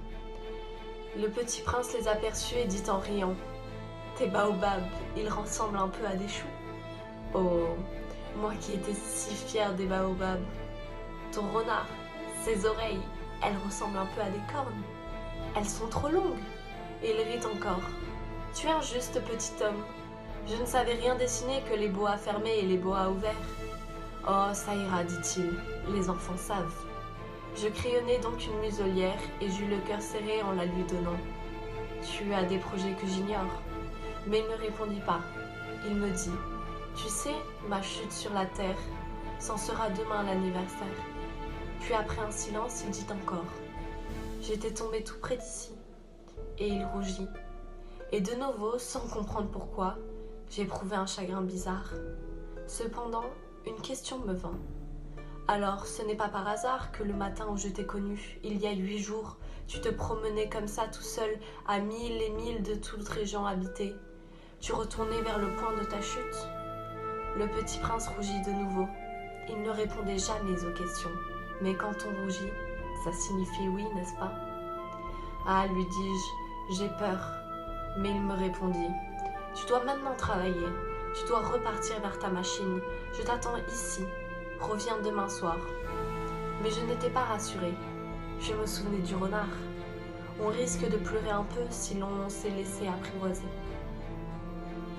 [SPEAKER 9] Le petit prince les aperçut et dit en riant, « Tes baobabs, ils ressemblent un peu à des choux. » Oh, moi qui étais si fière des baobabs. Ton renard, ses oreilles, elles ressemblent un peu à des cornes. Elles sont trop longues. Et il rit encore. Tu es un juste petit homme. Je ne savais rien dessiner que les boas fermés et les boas ouverts. Oh, ça ira, dit-il. Les enfants savent. Je crayonnai donc une muselière et j'eus le cœur serré en la lui donnant. Tu as des projets que j'ignore. Mais il ne répondit pas. Il me dit, tu sais, ma chute sur la terre, c'en sera demain l'anniversaire. Puis après un silence, il dit encore, j'étais tombé tout près d'ici. Et il rougit. Et de nouveau, sans comprendre pourquoi, j'éprouvai un chagrin bizarre. Cependant, une question me vint. Alors, ce n'est pas par hasard que le matin où je t'ai connu, il y a 8 jours, tu te promenais comme ça tout seul, à 1000 et 1000 de toute région habitée. Tu retournais vers le point de ta chute. Le petit prince rougit de nouveau. Il ne répondait jamais aux questions. Mais quand on rougit, ça signifie oui, n'est-ce pas? Ah, lui dis-je, j'ai peur. Mais il me répondit, tu dois maintenant travailler. Tu dois repartir vers ta machine. Je t'attends ici. Reviens demain soir. Mais je n'étais pas rassurée. Je me souvenais du renard. On risque de pleurer un peu si l'on s'est laissé apprivoiser.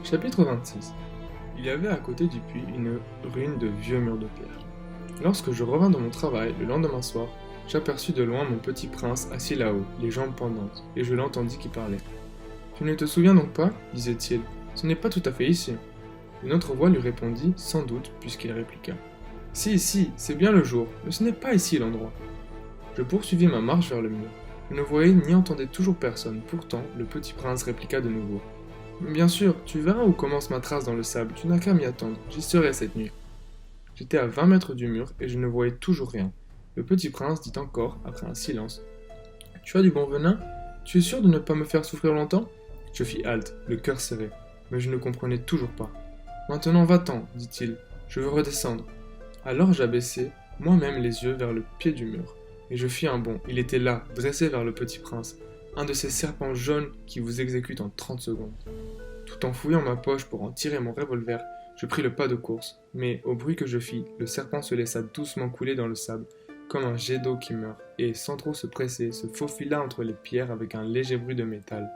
[SPEAKER 3] Chapitre 26. Il y avait à côté du puits une ruine de vieux murs de pierre. Lorsque je revins de mon travail le lendemain soir, j'aperçus de loin mon petit prince assis là-haut, les jambes pendantes, et je l'entendis qui parlait. « Tu ne te souviens donc pas ?» disait-il. « Ce n'est pas tout à fait ici. » Une autre voix lui répondit, sans doute, puisqu'il répliqua. « Si, c'est bien le jour, mais ce n'est pas ici l'endroit. » Je poursuivis ma marche vers le mur. Je ne voyais ni entendais toujours personne, pourtant le petit prince répliqua de nouveau. « Bien sûr, tu verras où commence ma trace dans le sable, tu n'as qu'à m'y attendre, j'y serai cette nuit. » J'étais à 20 mètres du mur et je ne voyais toujours rien. Le petit prince dit encore, après un silence, « Tu as du bon venin? Tu es sûr de ne pas me faire souffrir longtemps ?» Je fis halte, le cœur serré, mais je ne comprenais toujours pas. « Maintenant va-t'en, dit-il, je veux redescendre. » Alors j'abaissai moi-même les yeux vers le pied du mur. Et je fis un bond. Il était là, dressé vers le petit prince. Un de ces serpents jaunes qui vous exécutent en 30 secondes. Tout en fouillant ma poche pour en tirer mon revolver, je pris le pas de course. Mais au bruit que je fis, le serpent se laissa doucement couler dans le sable, comme un jet d'eau qui meurt, et sans trop se presser, se faufila entre les pierres avec un léger bruit de métal.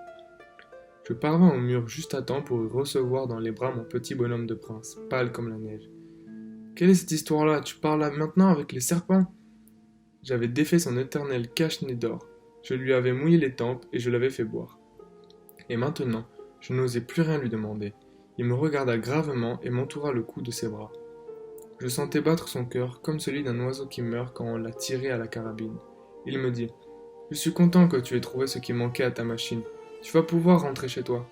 [SPEAKER 3] Je parvins au mur juste à temps pour y recevoir dans les bras mon petit bonhomme de prince, pâle comme la neige. « Quelle est cette histoire-là? Tu parles là maintenant avec les serpents ?» J'avais défait son éternel cache-nez d'or. Je lui avais mouillé les tempes et je l'avais fait boire. Et maintenant, je n'osais plus rien lui demander. Il me regarda gravement et m'entoura le cou de ses bras. Je sentais battre son cœur comme celui d'un oiseau qui meurt quand on l'a tiré à la carabine. Il me dit « Je suis content que tu aies trouvé ce qui manquait à ta machine. Tu vas pouvoir rentrer chez toi. »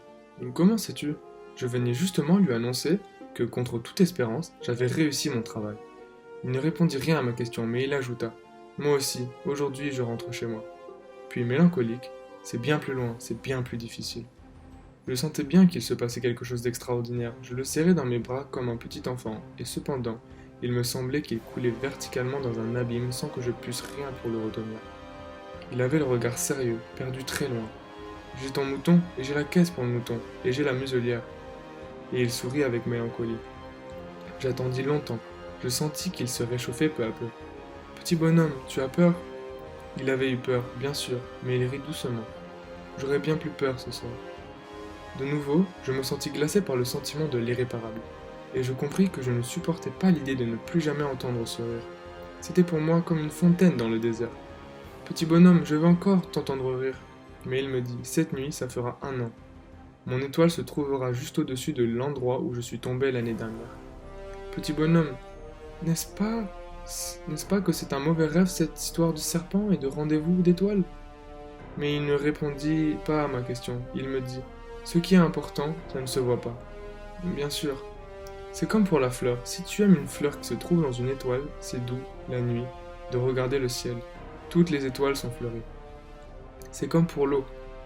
[SPEAKER 3] Comment sais-tu? Je venais justement lui annoncer que, contre toute espérance, j'avais réussi mon travail. Il ne répondit rien à ma question, mais il ajouta « Moi aussi, aujourd'hui je rentre chez moi. » Puis mélancolique, c'est bien plus loin, c'est bien plus difficile. Je sentais bien qu'il se passait quelque chose d'extraordinaire. Je le serrais dans mes bras comme un petit enfant, et cependant, il me semblait qu'il coulait verticalement dans un abîme sans que je puisse rien pour le retenir. Il avait le regard sérieux, perdu très loin. J'ai ton mouton, et j'ai la caisse pour le mouton, et j'ai la muselière. Et il sourit avec mélancolie. J'attendis longtemps. Je sentis qu'il se réchauffait peu à peu. Petit bonhomme, tu as peur? Il avait eu peur, bien sûr, mais il rit doucement. J'aurais bien plus peur ce soir. De nouveau, je me sentis glacé par le sentiment de l'irréparable, et je compris que je ne supportais pas l'idée de ne plus jamais entendre ce rire. C'était pour moi comme une fontaine dans le désert. Petit bonhomme, je veux encore t'entendre rire. Mais il me dit, cette nuit, ça fera 1 an. Mon étoile se trouvera juste au-dessus de l'endroit où je suis tombé l'année dernière. Petit bonhomme, n'est-ce pas que c'est un mauvais rêve cette histoire de serpent et de rendez-vous d'étoiles? Mais il ne répondit pas à ma question. Il me dit, ce qui est important, ça ne se voit pas. Bien sûr. C'est comme pour la fleur. Si tu aimes une fleur qui se trouve dans une étoile, c'est doux, la nuit, de regarder le ciel. Toutes les étoiles sont fleuries. C'est comme pour l'eau.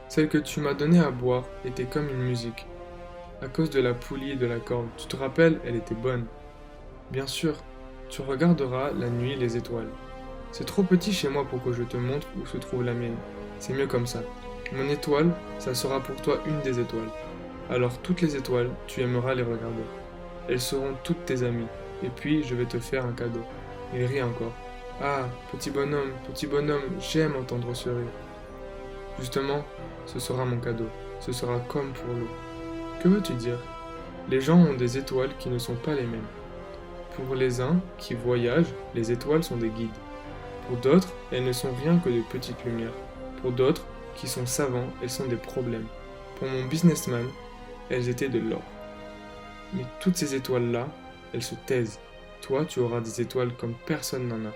[SPEAKER 3] Celle que tu m'as donnée à boire était comme une musique. À cause de la poulie et de la corde, tu te rappelles, elle était bonne. Bien sûr, tu regarderas la nuit les étoiles. C'est trop petit chez moi pour que je te montre où se trouve la mienne. C'est mieux comme ça. Mon étoile, ça sera pour toi une des étoiles. Alors toutes les étoiles, tu aimeras les regarder. Elles seront toutes tes amies. Et puis, je vais te faire un cadeau. Il rit encore. Ah, petit bonhomme, j'aime entendre ce rire. Justement, ce sera mon cadeau. Ce sera comme pour l'eau. Que veux-tu dire? Les gens ont des étoiles qui ne sont pas les mêmes. Pour les uns qui voyagent, les étoiles sont des guides. Pour d'autres, elles ne sont rien que de petites lumières. Pour d'autres, qui sont savants, elles sont des problèmes. Pour mon businessman, elles étaient de l'or. Mais toutes ces étoiles-là, elles se taisent. Toi, tu auras des étoiles comme personne n'en a.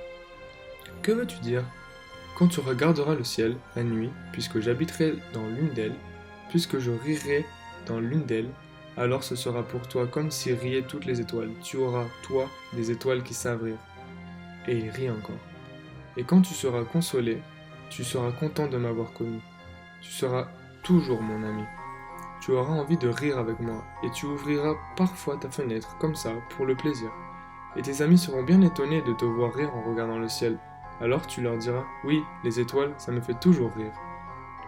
[SPEAKER 3] Que veux-tu dire? Quand tu regarderas le ciel, la nuit, puisque j'habiterai dans l'une d'elles, puisque je rirai dans l'une d'elles, alors ce sera pour toi comme si riaient toutes les étoiles. Tu auras, toi, des étoiles qui savent rire. Et il rit encore. Et quand tu seras consolé, tu seras content de m'avoir connu. Tu seras toujours mon ami. Tu auras envie de rire avec moi, et tu ouvriras parfois ta fenêtre, comme ça, pour le plaisir. Et tes amis seront bien étonnés de te voir rire en regardant le ciel. Alors tu leur diras, oui, les étoiles, ça me fait toujours rire.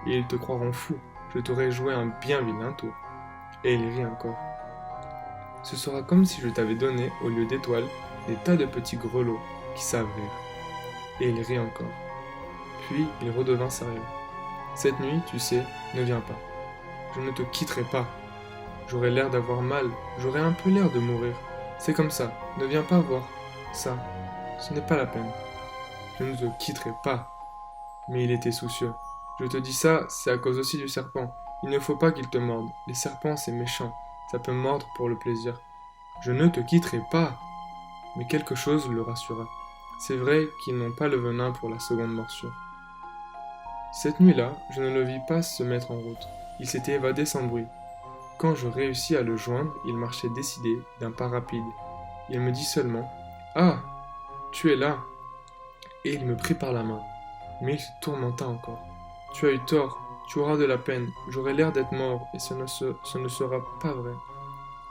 [SPEAKER 3] Et ils te croiront fou, je t'aurai joué un bien vilain tour. Et il rit encore. Ce sera comme si je t'avais donné, au lieu d'étoiles, des tas de petits grelots qui savent rire. Et il rit encore. Puis il redevint sérieux. Cette nuit, tu sais, ne viens pas. Je ne te quitterai pas. J'aurai l'air d'avoir mal, j'aurai un peu l'air de mourir. C'est comme ça, ne viens pas voir ça. Ce n'est pas la peine. Je ne te quitterai pas. Mais il était soucieux. Je te dis ça, c'est à cause aussi du serpent. Il ne faut pas qu'il te morde. Les serpents, c'est méchant. Ça peut mordre pour le plaisir. Je ne te quitterai pas. Mais quelque chose le rassura. C'est vrai qu'ils n'ont pas le venin pour la seconde morsure. Cette nuit-là, je ne le vis pas se mettre en route. Il s'était évadé sans bruit. Quand je réussis à le joindre, il marchait décidé, d'un pas rapide. Il me dit seulement « Ah, tu es là !» Et il me prit par la main. Mais il se tourmenta encore. « Tu as eu tort, tu auras de la peine, j'aurai l'air d'être mort, et ce ne sera pas vrai. »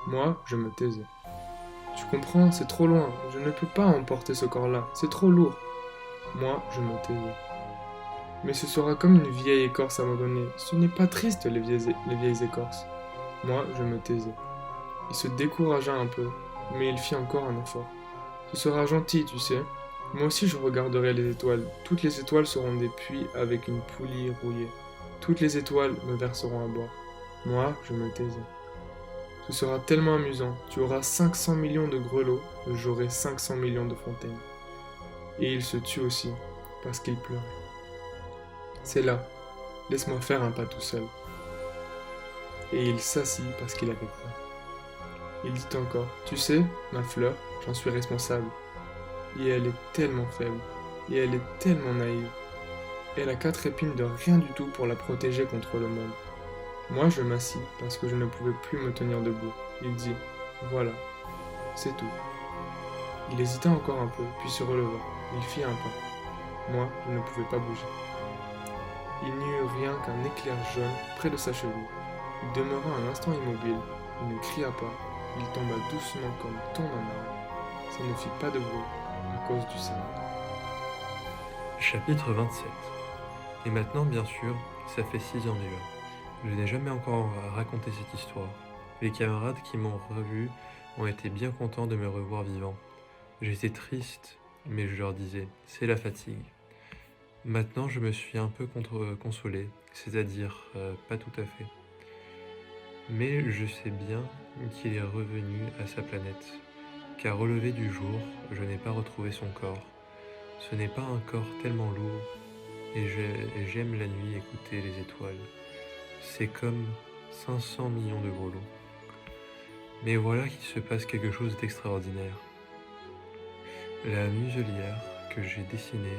[SPEAKER 3] Moi, je me taisais. « Tu comprends, c'est trop loin, je ne peux pas emporter ce corps-là, c'est trop lourd. » Moi, je me taisais. Mais ce sera comme une vieille écorce abandonnée. Ce n'est pas triste, les vieilles écorces. Moi, je me taisais. Il se découragea un peu, mais il fit encore un effort. Ce sera gentil, tu sais. Moi aussi, je regarderai les étoiles. Toutes les étoiles seront des puits avec une poulie rouillée. Toutes les étoiles me verseront à bord. Moi, je me taisais. Ce sera tellement amusant. Tu auras 500 millions de grelots, j'aurai 500 millions de fontaines. Et il se tut aussi, parce qu'il pleurait. C'est là, laisse-moi faire un pas tout seul. Et il s'assit parce qu'il avait peur. Il dit encore, tu sais, ma fleur, j'en suis responsable. Et elle est tellement faible, et elle est tellement naïve. Elle a 4 épines de rien du tout pour la protéger contre le monde. Moi, je m'assis parce que je ne pouvais plus me tenir debout. Il dit, voilà, c'est tout. Il hésita encore un peu, puis se releva. Il fit un pas. Moi, je ne pouvais pas bouger. Il n'y eut rien qu'un éclair jaune près de sa chevelure. Il demeura un instant immobile. Il ne cria pas. Il tomba doucement comme tombe un arbre. Ça ne fit pas de bruit à cause du sable.
[SPEAKER 11] Chapitre 27. Et maintenant, bien sûr, ça fait 6 ans déjà. Je n'ai jamais encore raconté cette histoire. Les camarades qui m'ont revu ont été bien contents de me revoir vivant. J'étais triste, mais je leur disais, c'est la fatigue. Maintenant, je me suis un peu consolé, c'est-à-dire pas tout à fait. Mais je sais bien qu'il est revenu à sa planète, car au lever du jour, je n'ai pas retrouvé son corps. Ce n'est pas un corps tellement lourd, et j'aime la nuit écouter les étoiles. C'est comme 500 millions de grelots. Mais voilà qu'il se passe quelque chose d'extraordinaire. La muselière que j'ai dessinée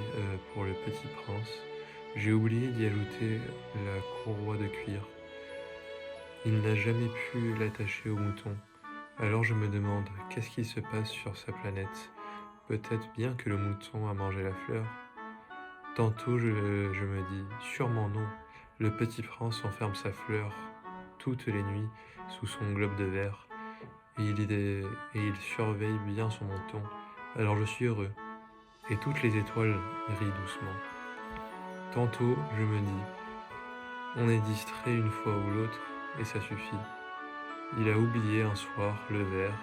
[SPEAKER 11] pour le petit prince, j'ai oublié d'y ajouter la courroie de cuir. Il n'a jamais pu l'attacher au mouton. Alors je me demande, qu'est-ce qui se passe sur sa planète? Peut-être bien que le mouton a mangé la fleur. Tantôt je me dis, sûrement non. Le petit prince enferme sa fleur toutes les nuits sous son globe de verre et il surveille bien son mouton. Alors je suis heureux et toutes les étoiles rient doucement. Tantôt je me dis, on est distrait une fois ou l'autre et ça suffit. Il a oublié un soir le verre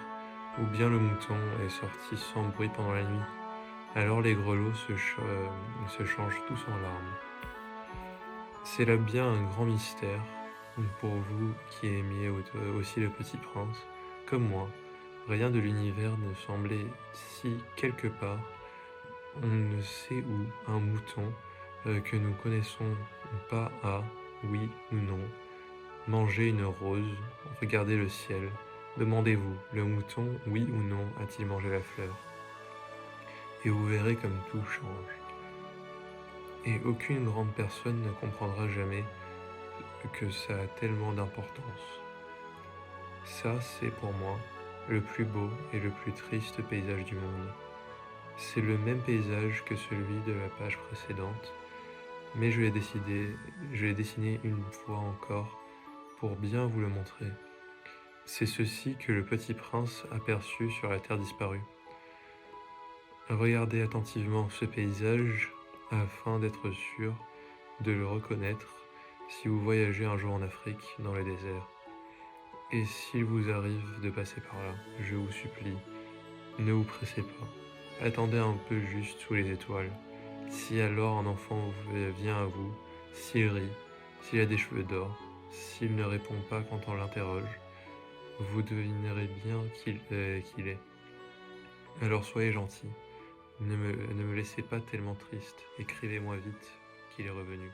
[SPEAKER 11] ou bien le mouton est sorti sans bruit pendant la nuit. Alors les grelots se changent tous en larmes. C'est là bien un grand mystère pour vous qui aimiez aussi le petit prince, comme moi. Rien de l'univers ne semblait si quelque part, on ne sait où, un mouton que nous connaissons pas a, oui ou non, mangé une rose, regardez le ciel. Demandez-vous, le mouton, oui ou non, a-t-il mangé la fleur? Et vous verrez comme tout change. Et aucune grande personne ne comprendra jamais que ça a tellement d'importance. Ça, c'est pour moi le plus beau et le plus triste paysage du monde. C'est le même paysage que celui de la page précédente, mais je l'ai dessiné une fois encore pour bien vous le montrer. C'est ceci que le petit prince aperçut sur la terre disparue. Regardez attentivement ce paysage afin d'être sûr de le reconnaître si vous voyagez un jour en Afrique dans le désert. Et s'il vous arrive de passer par là, je vous supplie, ne vous pressez pas. Attendez un peu juste sous les étoiles. Si alors un enfant vient à vous, s'il rit, s'il a des cheveux d'or, s'il ne répond pas quand on l'interroge, vous devinerez bien qu'il est. Alors soyez gentil. Ne me laissez pas tellement triste, écrivez-moi vite qu'il est revenu.